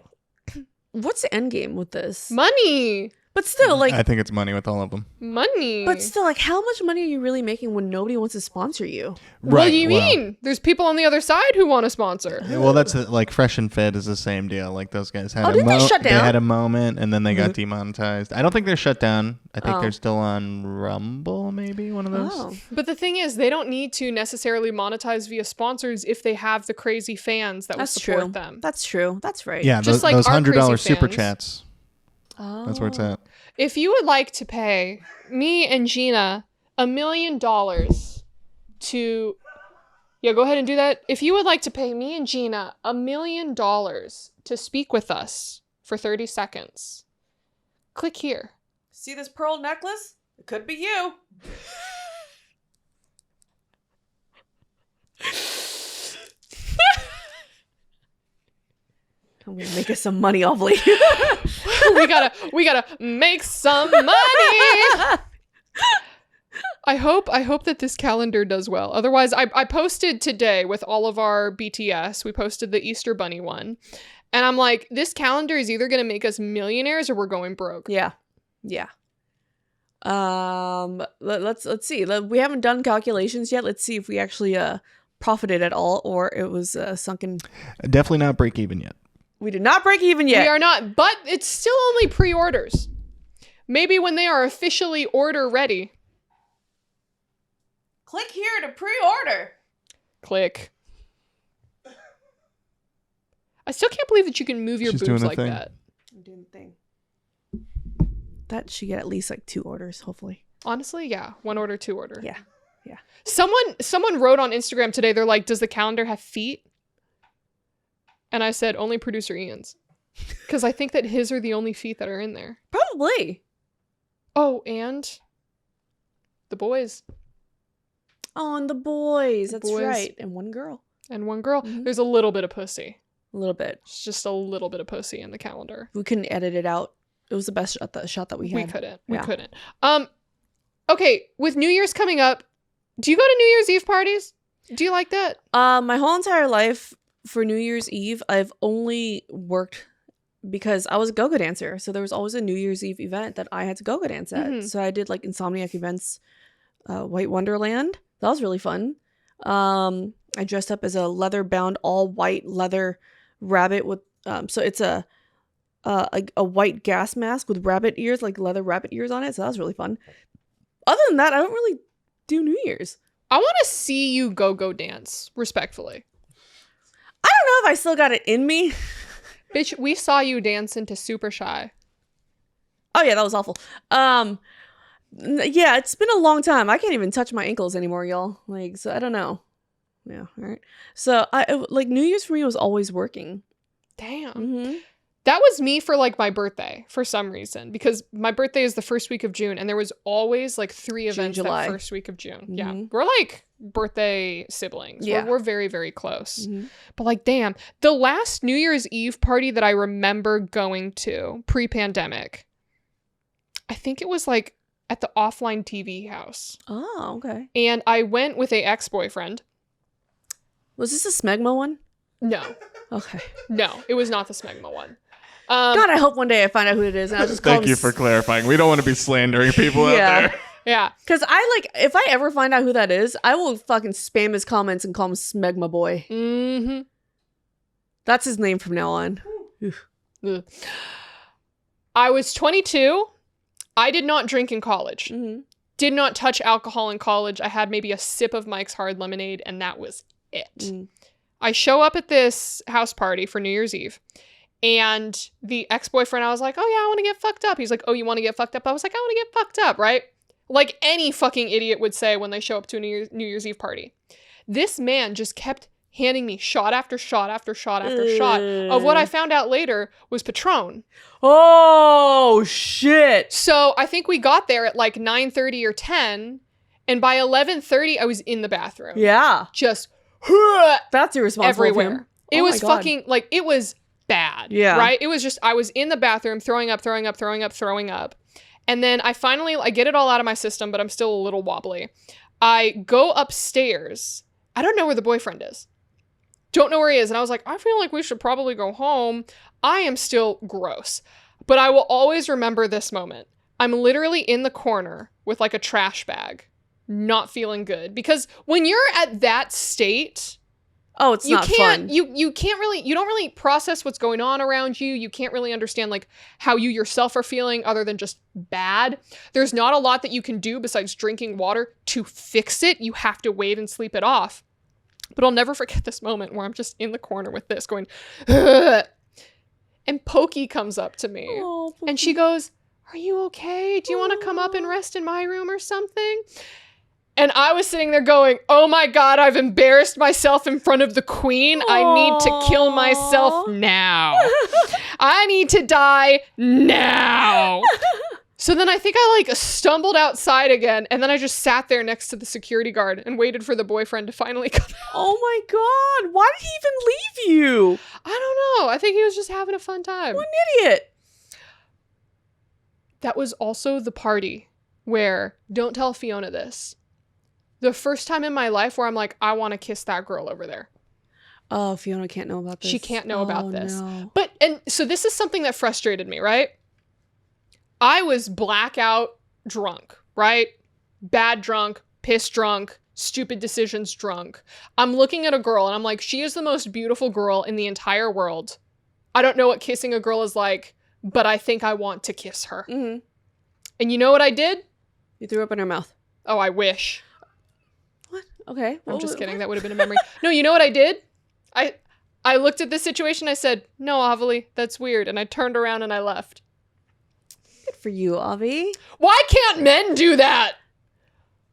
what's the end game with this? Money. But still, like... I think it's money with all of them. Money. But still, like, how much money are you really making when nobody wants to sponsor you? What do you mean? There's people on the other side who want to sponsor. Yeah, well, that's like Fresh and Fit is the same deal. Like those guys had didn't they shut down? They had a moment and then they got demonetized. I don't think they're shut down. I think they're still on Rumble, maybe one of those. Oh. But the thing is, they don't need to necessarily monetize via sponsors if they have the crazy fans that will support them. That's true. That's right. Yeah, Just like those our $100 crazy super fans. chats. Oh. That's where it's at. If you would like to pay me and Gina $1 million to... Yeah, go ahead and do that. If you would like to pay me and Gina $1 million to speak with us for 30 seconds, click here. See this pearl necklace? It could be you. I'm gonna make us some money, Ovilee. we gotta make some money. I hope that this calendar does well. Otherwise, I posted today with all of our BTS. We posted the Easter Bunny one. And I'm like, this calendar is either going to make us millionaires or we're going broke. Yeah. Yeah. Let's see. We haven't done calculations yet. Let's see if we actually profited at all or it was sunken. Definitely not break even yet. We did not break even yet. We are not, but it's still only pre-orders. Maybe when they are officially order ready. Click here to pre-order. Click. I still can't believe that you can move your She's boobs doing a like thing. that. I'm doing the thing. That should get at least like 2 orders, hopefully. Honestly, yeah. 1 order, 2 order. Yeah. Yeah. Someone wrote on Instagram today, they're like, does the calendar have feet? And I said, only producer Ian's. Because I think that his are the only feet that are in there. Probably. Oh, and the boys. Oh, and the boys. That's boys. right. And 1 girl. And 1 girl. Mhm. There's a little bit of pussy. A little bit. It's just a little bit of pussy in the calendar. We couldn't edit it out. It was the best shot that we had. We Yeah. couldn't. Okay, with New Year's coming up, do you go to New Year's Eve parties? Do you like that? My whole entire life for New Year's Eve, I've only worked because I was a go-go dancer. So there was always a New Year's Eve event that I had to go-go dance at. Mhm. So I did like Insomniac events, White Wonderland. That was really fun. I dressed up as a leather-bound, all white leather rabbit with so it's a white gas mask with rabbit ears, like leather rabbit ears on it. So that was really fun. Other than that, I don't really do New Year's. I want to see you go dance, respectfully. I don't know if I still got it in me. Bitch, we saw you dance into Super Shy. Oh yeah, that was awful. Yeah, it's been a long time. I can't even touch my ankles anymore, y'all. Like, so I don't know. Yeah, all right. So like New Year's for me was always working. Damn. Mm-hmm. That was me for like my birthday for some reason, because my birthday is the first week of June and there was always like 3 events July. that first week of June. Yeah. Mhm. We're like birthday siblings. Yeah. We're very, very close. Mm-hmm. But like, damn, the last New Year's Eve party that I remember going to pre-pandemic, I think it was like at the Offline TV house. Oh, okay. And I went with a ex-boyfriend. Was this a Smegma one? No, Okay. no, it was not the Smegma one. God, I hope one day I find out who it is and I'll just call Thank him you for clarifying. We don't want to be slandering people Yeah. out there. Yeah. Because if I ever find out who that is, I will fucking spam his comments and call him Smegma Boy. Mm-hmm. That's his name from now on. Ugh. I was 22. I did not drink in college. Mm-hmm. Did not touch alcohol in college. I had maybe a sip of Mike's Hard Lemonade, and that was it. Mm. I show up at this house party for New Year's Eve, and the ex-boyfriend, I was like, oh yeah, I want to get fucked up. He's like, oh, you want to get fucked up? I was like, I want to get fucked up, right? Like any fucking idiot would say when they show up to a New Year's Eve party. This man just kept handing me shot after shot after shot after shot of what I found out later was Patron. Oh, shit. So I think we got there at like 9:30 or 10, And by 11:30, I was in the bathroom. Yeah. Just That's irresponsible everywhere. of him. It Oh was my God. fucking, like, it was bad. Yeah. Right? It was just, I was in the bathroom throwing up. And then I get it all out of my system, but I'm still a little wobbly. I go upstairs. I don't know where the boyfriend is. Don't know where he is. And I was like, I feel like we should probably go home. I am still gross. But I will always remember this moment. I'm literally in the corner with like a trash bag, not feeling good. Because when you're at that state, Oh, it's not fun. you can't really, you don't really process what's going on around you. You can't really understand like how you yourself are feeling other than just bad. There's not a lot that you can do besides drinking water to fix it. You have to wait and sleep it off. But I'll never forget this moment where I'm just in the corner with this going, ugh. And Pokey comes up to me and she goes, are you okay? Do you want to come up and rest in my room or something? And I was sitting there going, oh my God, I've embarrassed myself in front of the queen. I need to kill myself now. I need to die now. So then I think I like stumbled outside again. And then I just sat there next to the security guard and waited for the boyfriend to finally come out. Oh my God. Why did he even leave you? I don't know. I think he was just having a fun time. What an idiot. That was also the party where, don't tell Fiona this, the first time in my life where I'm like, I want to kiss that girl over there. Oh, Fiona can't know about this. She can't know about this. No. But, and so this is something that frustrated me, right? I was blackout drunk, right? Bad drunk, pissed drunk, stupid decisions drunk. I'm looking at a girl and I'm like, she is the most beautiful girl in the entire world. I don't know what kissing a girl is like, but I think I want to kiss her. Mm-hmm. And you know what I did? You threw up in her mouth. Oh, I wish. What? Okay. I'm just kidding. That would have been a memory. No, you know what I did? I looked at this situation. I said, no, Ovilee, that's weird. And I turned around and I left. Good for you, Avi. Why can't men do that?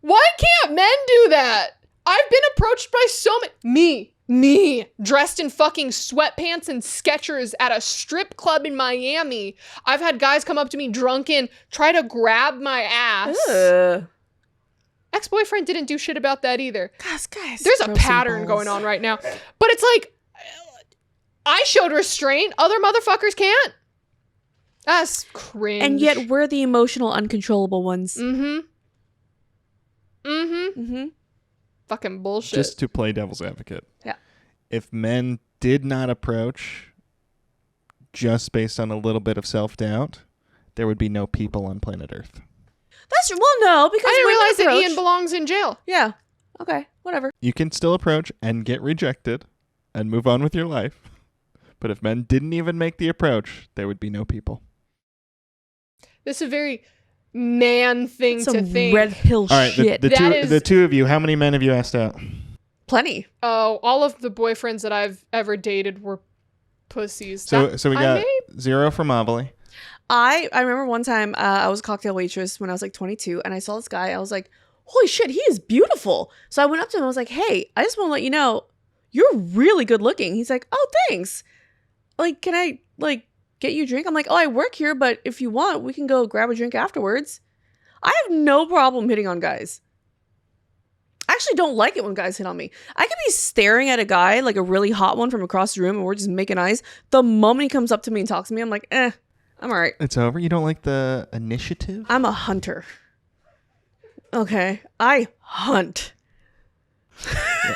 Why can't men do that? I've been approached by so many, me, dressed in fucking sweatpants and Skechers at a strip club in Miami. I've had guys come up to me drunken, try to grab my ass. Ugh. Ex-boyfriend didn't do shit about that either. Guys. There's a pattern going on right now. But it's like, I showed restraint. Other motherfuckers can't. That's cringe. And yet we're the emotional, uncontrollable ones. Mm-hmm. Fucking bullshit. Just to play devil's advocate. Yeah. If men did not approach just based on a little bit of self-doubt, there would be no people on planet Earth. That's, well, no, because I didn't realize that approach. Ian belongs in jail. Yeah. Okay. Whatever. You can still approach and get rejected and move on with your life. But if men didn't even make the approach, there would be no people. This is a very man thing Some to think. red pill All right, shit. the two of you, how many men have you asked out? Plenty. Oh, all of the boyfriends that I've ever dated were pussies. So we got I 0 from Ovilee. I remember one time I was a cocktail waitress when I was like 22 and I saw this guy. I was like, holy shit, he is beautiful. So I went up to him. I was like, hey, I just want to let you know, you're really good looking. He's like, oh, thanks. Like, can I like get you a drink? I'm like, oh, I work here, but if you want, we can go grab a drink afterwards. I have no problem hitting on guys. I actually don't like it when guys hit on me. I could be staring at a guy, like a really hot one from across the room, and we're just making eyes. The moment he comes up to me and talks to me, I'm like, I'm all right. It's over? You don't like the initiative? I'm a hunter. Okay. I hunt.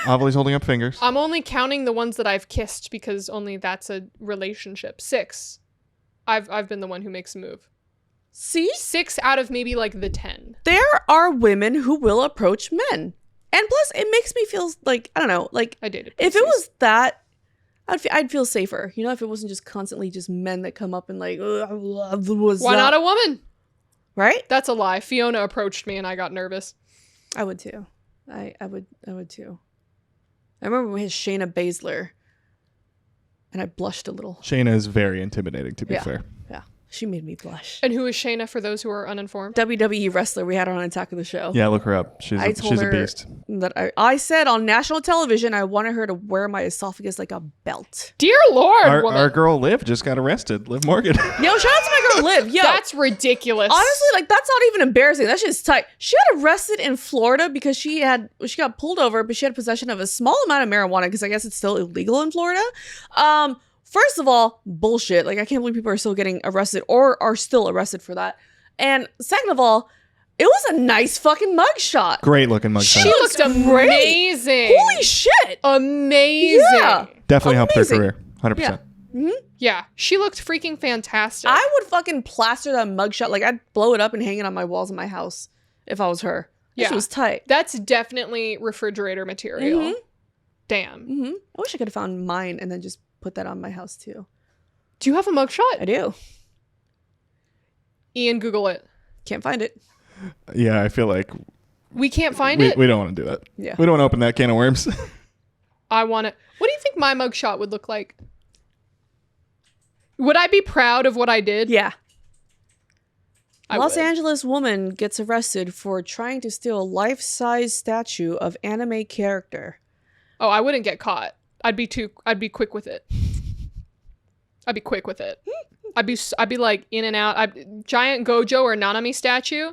Ovilee's holding up fingers. I'm only counting the ones that I've kissed because only that's a relationship. 6. I've been the one who makes a move. See? 6 out of maybe like the 10. There are women who will approach men. And plus, it makes me feel like, I don't know, like, I dated if it pussies. was that, I'd feel safer. You know, if it wasn't just constantly just men that come up and like, Why not a woman? Right? That's a lie. Fiona approached me and I got nervous. I would too. I would too. I remember we had Shayna Baszler and I blushed a little. Shayna is very intimidating, to be Yeah. fair. Yeah. She made me blush. And who is Shayna for those who are uninformed? WWE wrestler we had on Attack of the Show. Yeah, look her up. She's a beast. That I said on national television I wanted her to wear my esophagus like a belt. Dear Lord, woman. Our girl Liv just got arrested. Liv Morgan. Yo, shout out to my girl Liv. Yo, that's ridiculous. Honestly, like that's not even embarrassing. That shit's tight. She got arrested in Florida because she got pulled over, but she had possession of a small amount of marijuana because I guess it's still illegal in Florida. First of all, bullshit. Like, I can't believe people are still getting arrested or are still arrested for that. And second of all, it was a nice fucking mugshot. Great looking mugshot. She looked amazing. Holy shit. Amazing. Yeah. Definitely helped her career. 100%. Yeah. Mm-hmm. Yeah. She looked freaking fantastic. I would fucking plaster that mugshot. Like, I'd blow it up and hang it on my walls in my house if I was her. Yeah. This was tight. That's definitely refrigerator material. Mm-hmm. Damn. Mm-hmm. I wish I could have found mine and then just put that on my house too. Do you have a mugshot? I do. Ian, Google it. Can't find it. Yeah, I feel like we can't find it. We don't want to do that. Yeah. We don't want to open that can of worms. I want to. What do you think my mugshot would look like? Would I be proud of what I did? Yeah. Los Angeles woman gets arrested for trying to steal a life-size statue of anime character. Oh, I wouldn't get caught. I'd be quick with it. I'd be quick with it. I'd be like in and out. Giant Gojo or Nanami statue.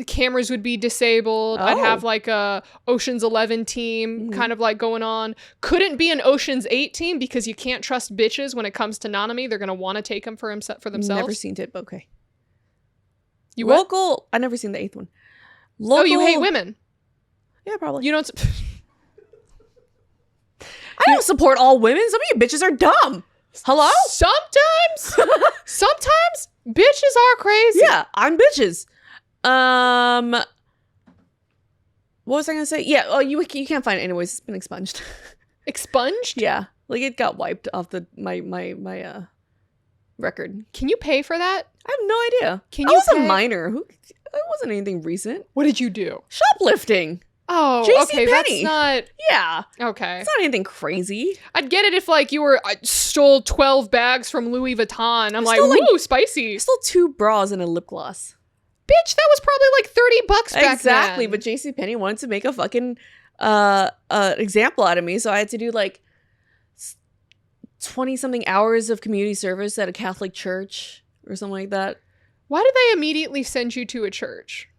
Cameras would be disabled. Oh. I'd have like a Ocean's 11 team kind of like going on. Couldn't be an Ocean's 8 team because you can't trust bitches when it comes to Nanami. They're gonna want to take them for themselves. Never seen it, but okay. You local. I never seen the 8th one. Oh, you hate women? Yeah, probably. You don't. I don't support all women. Some of you bitches are dumb. Hello? Sometimes bitches are crazy. Yeah, I'm bitches. What was I gonna say? Yeah, oh, you can't find it anyways. It's been expunged. Expunged? Yeah, like it got wiped off my record. Can you pay for that? I have no idea. I was a minor. It wasn't anything recent. What did you do? Shoplifting. Oh, okay, that's not... Yeah. Okay. It's not anything crazy. I'd get it if, like, I stole 12 bags from Louis Vuitton. I'm like, woo, spicy. I stole 2 bras and a lip gloss. Bitch, that was probably like $30 back then. Exactly, but JCPenney wanted to make a fucking example out of me, so I had to do, like, 20-something hours of community service at a Catholic church or something like that. Why did they immediately send you to a church?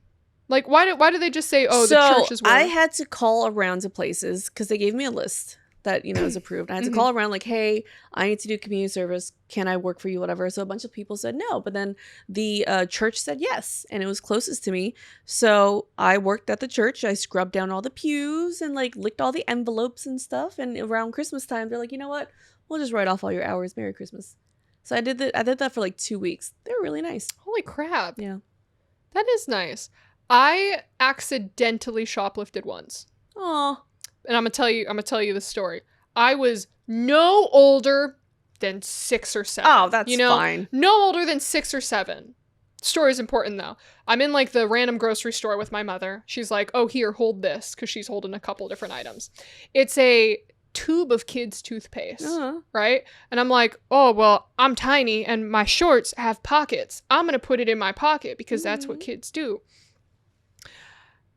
Like, why did they just say, oh, the church is where... I had to call around to places because they gave me a list that, is approved. I had to call around like, hey, I need to do community service. Can I work for you? Whatever. So a bunch of people said no. But then the church said yes. And it was closest to me. So I worked at the church. I scrubbed down all the pews and like licked all the envelopes and stuff. And around Christmas time, they're like, you know what? We'll just write off all your hours. Merry Christmas. So I did that for like 2 weeks. They were really nice. Holy crap. Yeah. That is nice. I accidentally shoplifted once. Aw. And I'm gonna tell you the story. I was no older than 6 or 7. Oh, that's fine. No older than 6 or 7. Story's important though. I'm in like the random grocery store with my mother. She's like, oh, here, hold this, because she's holding a couple different items. It's a tube of kids' toothpaste, right? And I'm like, oh, well, I'm tiny and my shorts have pockets. I'm gonna put it in my pocket because that's what kids do.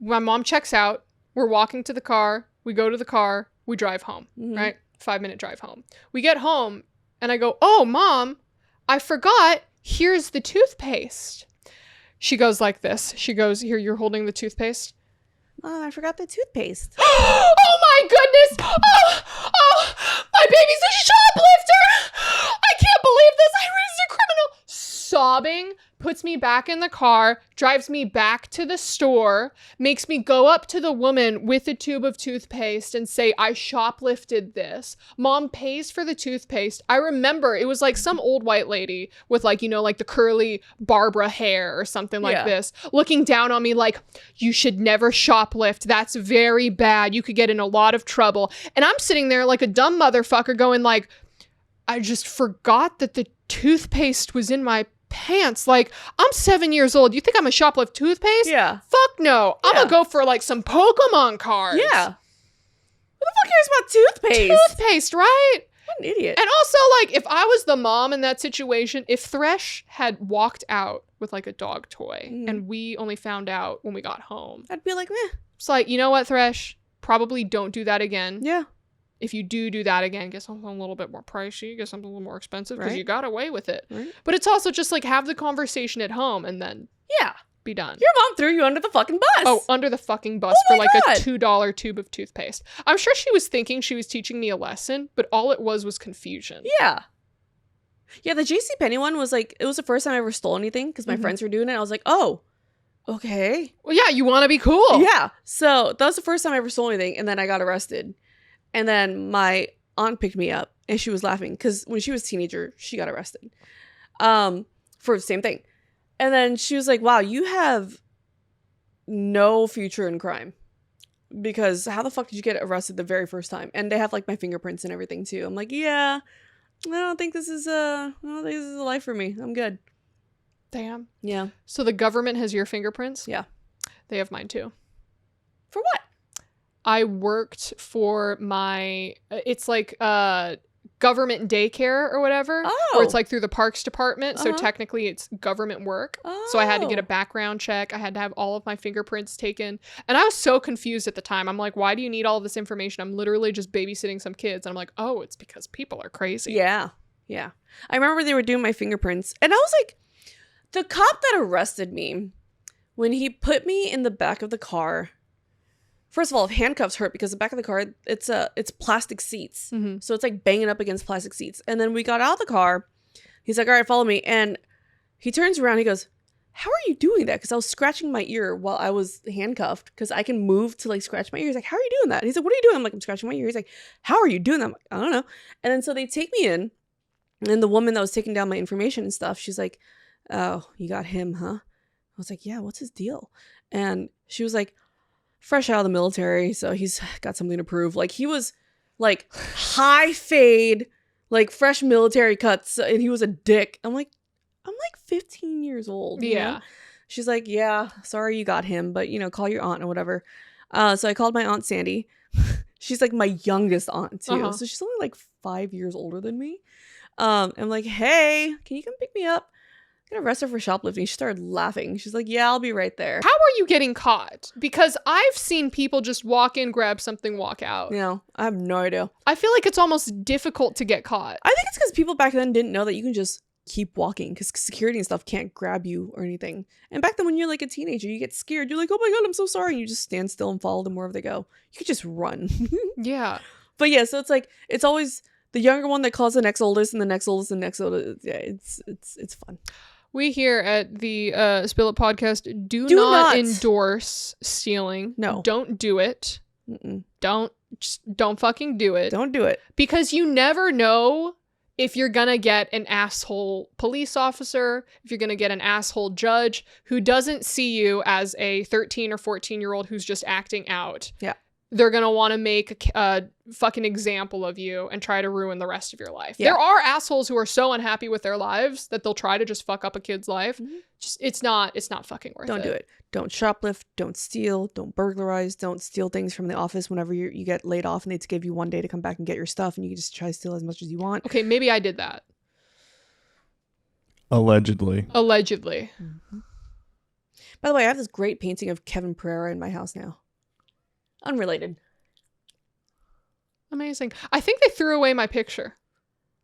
My mom checks out. We're walking to the car. We go to the car. We drive home, right? 5-minute drive home. We get home and I go, oh, Mom, I forgot. Here's the toothpaste. She goes like this. She goes, here, you're holding the toothpaste. Mom, I forgot the toothpaste. Oh my goodness. Oh, my baby's a shoplifter. I can't believe this. I raised a criminal. Sobbing, puts me back in the car, drives me back to the store, makes me go up to the woman with a tube of toothpaste and say, I shoplifted this. Mom pays for the toothpaste. I remember it was like some old white lady with like, like the curly Barbara hair or something like this, looking down on me like, you should never shoplift. That's very bad. You could get in a lot of trouble. And I'm sitting there like a dumb motherfucker going like, I just forgot that the toothpaste was in my pants. Like, I'm 7 years old. You think I'm a shoplift toothpaste? Yeah. Fuck no. I'm gonna go for like some Pokemon cards. Yeah. Who the fuck cares about toothpaste? Toothpaste, right? What an idiot. And also, like, if I was the mom in that situation, if Thresh had walked out with, like, a dog toy and we only found out when we got home, I'd be like, meh. It's like, you know what, Thresh? Probably don't do that again. Yeah. If you do that again, get something a little bit more pricey, get something a little more expensive because Right. you got away with it. Right. But it's also just, like, have the conversation at home and then be done. Your mom threw you under the fucking bus. Oh, under the fucking bus for like a $2 tube of toothpaste. I'm sure she was thinking she was teaching me a lesson, but all it was confusion. Yeah. Yeah, the JCPenney one was like, it was the first time I ever stole anything because my friends were doing it. I was like, oh, okay. Well, yeah, you want to be cool. Yeah. So that was the first time I ever stole anything. And then I got arrested. And then my aunt picked me up and she was laughing because when she was a teenager, she got arrested for the same thing. And then she was like, wow, you have no future in crime. Because how the fuck did you get arrested the very first time? And they have like my fingerprints and everything too. I'm like, yeah, I don't think this is a life for me. I'm good. Damn. Yeah. So the government has your fingerprints? Yeah. They have mine too. For what? I worked for it's like government daycare or whatever. Oh. Where it's like through the parks department. So technically it's government work. Oh. So I had to get a background check. I had to have all of my fingerprints taken. And I was so confused at the time. I'm like, why do you need all of this information? I'm literally just babysitting some kids. And I'm like, oh, it's because people are crazy. Yeah. Yeah. I remember they were doing my fingerprints. And I was like, the cop that arrested me, when he put me in the back of the car, first of all, handcuffs hurt because the back of the car, it's plastic seats. Mm-hmm. So it's like banging up against plastic seats. And then we got out of the car. He's like, all right, follow me. And he turns around. He goes, how are you doing that? Because I was scratching my ear while I was handcuffed because I can move to like scratch my ear. He's like, how are you doing that? And he's like, what are you doing? I'm like, I'm scratching my ear. He's like, how are you doing that? I'm like, I don't know. And then so they take me in. And the woman that was taking down my information and stuff, she's like, oh, you got him, huh? I was like, yeah, what's his deal? And she was like, fresh out of the military, so he's got something to prove. Like, he was like high fade, like fresh military cuts, and he was a dick. I'm like 15 years old. You know? She's like, yeah, sorry you got him, but call your aunt or whatever. So I called my aunt Sandy. She's like my youngest aunt too. So she's only like 5 years older than me. I'm like, hey, can you come pick me up? I got arrested for shoplifting. She started laughing. She's like, yeah, I'll be right there. How are you getting caught? Because I've seen people just walk in, grab something, walk out. I have no idea. I feel like it's almost difficult to get caught. I think it's because people back then didn't know that you can just keep walking because security and stuff can't grab you or anything. And back then when you're like a teenager, you get scared. You're like, oh my God, I'm so sorry. And you just stand still and follow them wherever they go. You could just run. Yeah. But yeah, so it's like, it's always the younger one that calls the next oldest and the next oldest and the next oldest. Yeah, it's fun. We here at the Spill It podcast do not endorse stealing. No. Don't do it. Mm-mm. Don't fucking do it. Don't do it. Because you never know if you're gonna get an asshole police officer, if you're gonna get an asshole judge who doesn't see you as a 13 or 14-year-old who's just acting out. Yeah. They're going to want to make a fucking example of you and try to ruin the rest of your life. Yeah. There are assholes who are so unhappy with their lives that they'll try to just fuck up a kid's life. Mm-hmm. Just it's not fucking worth it. Don't do it. Don't shoplift. Don't steal. Don't burglarize. Don't steal things from the office whenever you get laid off and they give you one day to come back and get your stuff and you can just try to steal as much as you want. Okay, maybe I did that. Allegedly. Mm-hmm. By the way, I have this great painting of Kevin Pereira in my house now. Unrelated. Amazing. I think they threw away my picture.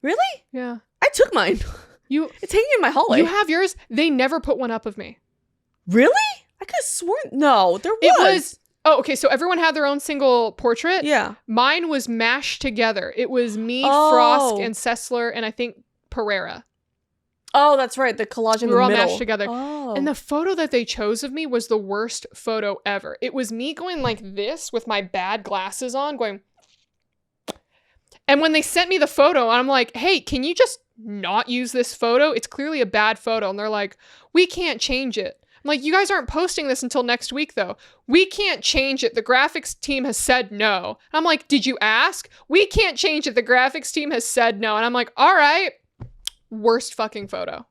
Really? Yeah. I took mine. It's hanging in my hallway. You have yours? They never put one up of me. Really? I could have sworn. No, there was. It was. Oh, okay. So everyone had their own single portrait. Yeah. Mine was mashed together. It was me, Frost, and Sessler, and I think Pereira. Oh, that's right. The collage in we were the all middle. mashed together. Oh. And the photo that they chose of me was the worst photo ever. It was me going like this with my bad glasses on, going. And when they sent me the photo, I'm like, hey, can you just not use this photo? It's clearly a bad photo. And they're like, we can't change it. I'm like, you guys aren't posting this until next week, though. We can't change it. The graphics team has said no. And I'm like, did you ask? We can't change it. The graphics team has said no. And I'm like, all right. Worst fucking photo.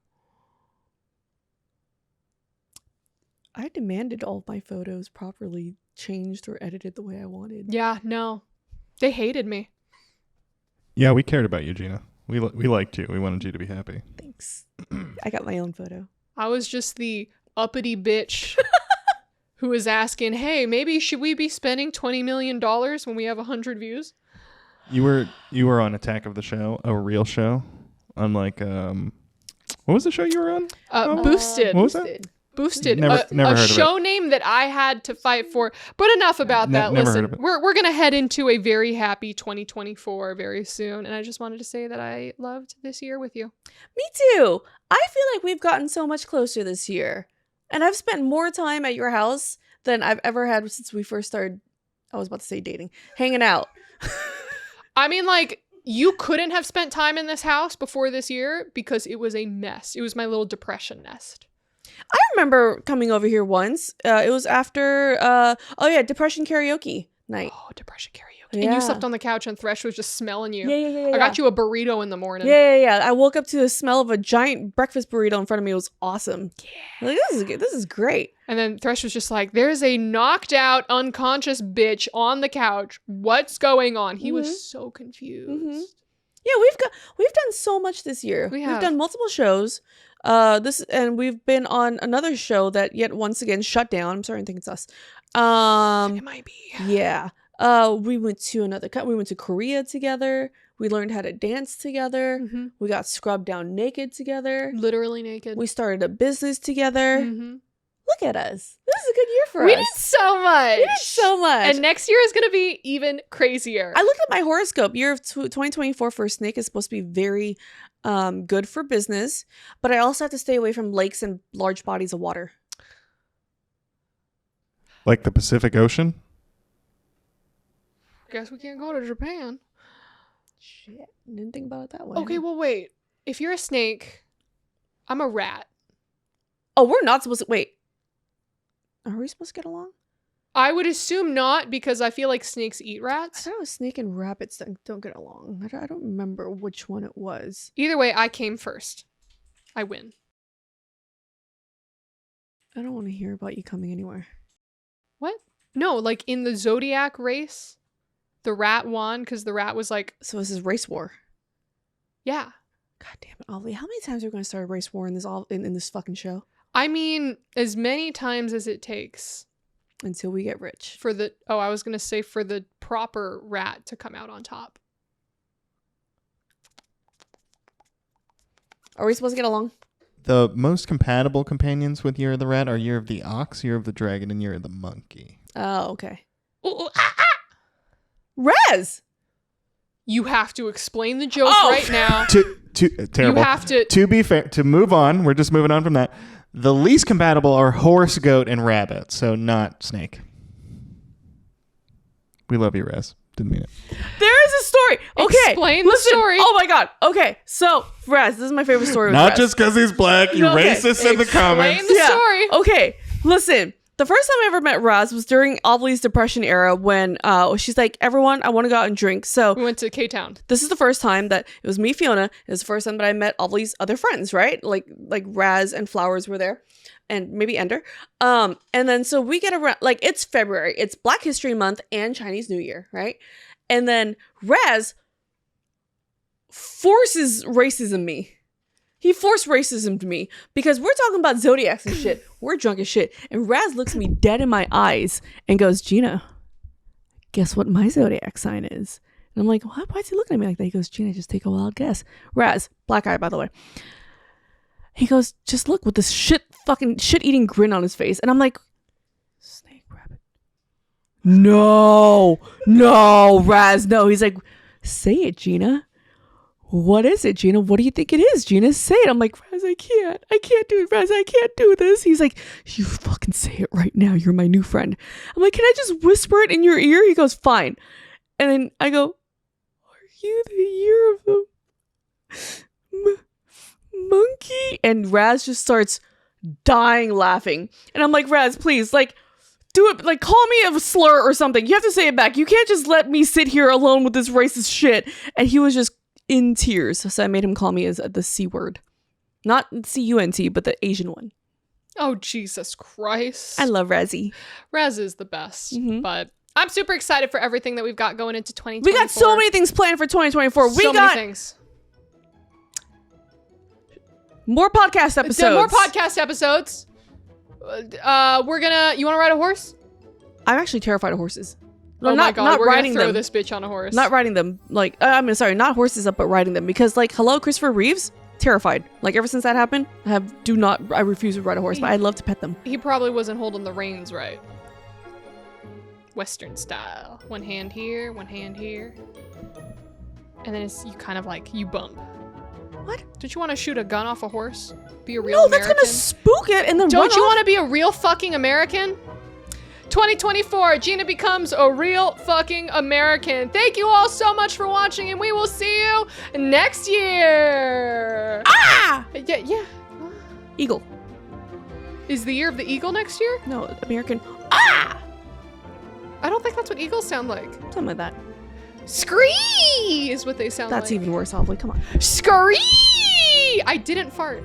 I demanded all of my photos properly changed or edited the way I wanted. Yeah, no. They hated me. Yeah, we cared about you, Gina. We liked you. We wanted you to be happy. Thanks. I got my own photo. I was just the uppity bitch who was asking, hey, maybe should we be spending $20 million when we have 100 views? You were on Attack of the Show, a real show. Unlike, what was the show you were on? Boosted. What was that? Boosted. Never heard of show it. name that I had to fight for. But enough about that. Never Listen, heard of it. we're going to head into a very happy 2024 very soon. And I just wanted to say that I loved this year with you. Me too. I feel like we've gotten so much closer this year. And I've spent more time at your house than I've ever had since we first started, I was about to say dating, hanging out. I mean, like, you couldn't have spent time in this house before this year because it was a mess. It was my little depression nest. I remember coming over here once. It was after, depression karaoke night. Oh, depression karaoke. Yeah. And you slept on the couch and Thresh was just smelling you. Yeah. I got you a burrito in the morning. Yeah. I woke up to the smell of a giant breakfast burrito in front of me. It was awesome. Yeah. Like, this is great. And then Thresh was just like, there's a knocked out, unconscious bitch on the couch. What's going on? He was so confused. Mm-hmm. Yeah, we've done so much this year. We've done multiple shows. We've been on another show that yet once again shut down. I'm sorry, I think it's us. It might be. Yeah. We went to Korea together. We learned how to dance together. Mm-hmm. We got scrubbed down naked together. Literally naked. We started a business together. Mm-hmm. Look at us. This is a good year for us. We did so much. And next year is going to be even crazier. I looked at my horoscope. Year of 2024 for a snake is supposed to be very good for business, but I also have to stay away from lakes and large bodies of water. Like the Pacific Ocean? Guess we can't go to Japan. Shit. Didn't think about it that way. Okay, well, wait. If you're a snake, I'm a rat. Oh, we're not supposed to... Wait. Are we supposed to get along? I would assume not, because I feel like snakes eat I rats. thought it was snake and rabbits that don't get along. I don't remember which one it was. Either way, I came first. I win. I don't want to hear about you coming anywhere. What? No, like in the Zodiac race, the rat won because the rat was like... So this is race war. Yeah. God damn it, Ollie. How many times are we going to start a race war in this fucking show? I mean, as many times as it takes. Until we get rich. For the proper rat to come out on top. Are we supposed to get along? The most compatible companions with Year of the Rat are Year of the Ox, Year of the Dragon, and Year of the Monkey. Oh, okay. Ooh, Rez! You have to explain the joke right now. Terrible. You have to... To be fair, to move on, we're just moving on from that. The least compatible are horse, goat, and rabbit, so not snake. We love you, Rez. Didn't mean it. There is a story. Okay. Explain the story. Oh my god. Okay. So, Rez, this is my favorite story with Not Rez. just because he's black, you racist in the comments. Explain the story. Okay. Listen. The first time I ever met Raz was during Ovilee's depression era when she's like, everyone, I want to go out and drink. So we went to K-Town. This is the first time that it was me, Fiona. It was the first time that I met Ovilee's other friends, right? Like Raz and Flowers were there. And maybe Ender. And then so we get around, like it's February. It's Black History Month and Chinese New Year, right? And then Raz forces racism me. He forced racism to me because we're talking about zodiacs and shit. We're drunk as shit. And Raz looks me dead in my eyes and goes, Gina, guess what my zodiac sign is? And I'm like, what? Why is he looking at me like that? He goes, Gina, just take a wild guess. Raz, black eye, by the way. He goes, just look with this fucking shit-eating grin on his face. And I'm like, snake, rabbit. No, Raz, no. He's like, say it, Gina. What is it, Gina? What do you think it is, Gina? Say it. I'm like, Raz, I can't do it, Raz. I can't do this. He's like, you fucking say it right now. You're my new friend. I'm like, can I just whisper it in your ear? He goes, fine. And then I go, are you the year of the monkey? And Raz just starts dying laughing. And I'm like, Raz, please, like, do it. Like, call me a slur or something. You have to say it back. You can't just let me sit here alone with this racist shit. And he was just in tears. So I made him call me as the C word. Not C-U-N-T, but the Asian one. Oh, Jesus Christ. I love Razzie. Raz is the best. Mm-hmm. But I'm super excited for everything that we've got going into 2024. We got so many things planned for 2024. So many things. More podcast episodes. More podcast episodes. You want to ride a horse? I'm actually terrified of horses. No, oh my God, we're riding gonna throw them. this bitch on a horse. Not riding them. Like, sorry, not horses up, but riding them. Because, like, hello, Christopher Reeves? Terrified. Like, ever since that happened, I refuse to ride a horse, but I'd love to pet them. He probably wasn't holding the reins right. Western style. One hand here, one hand here. And then you kind of like, you bump. What? Don't you want to shoot a gun off a horse? Be a real No, American? that's gonna spook it and then Don't run you off. want to be a real fucking American? 2024, Gina becomes a real fucking American. Thank you all so much for watching, and we will see you next year. Ah! Yeah. Eagle. Is the year of the eagle next year? No, American. Ah! I don't think that's what eagles sound like. Something like that. Scree is what they sound like. That's even worse, Ovilee. Come on. Scree! I didn't fart.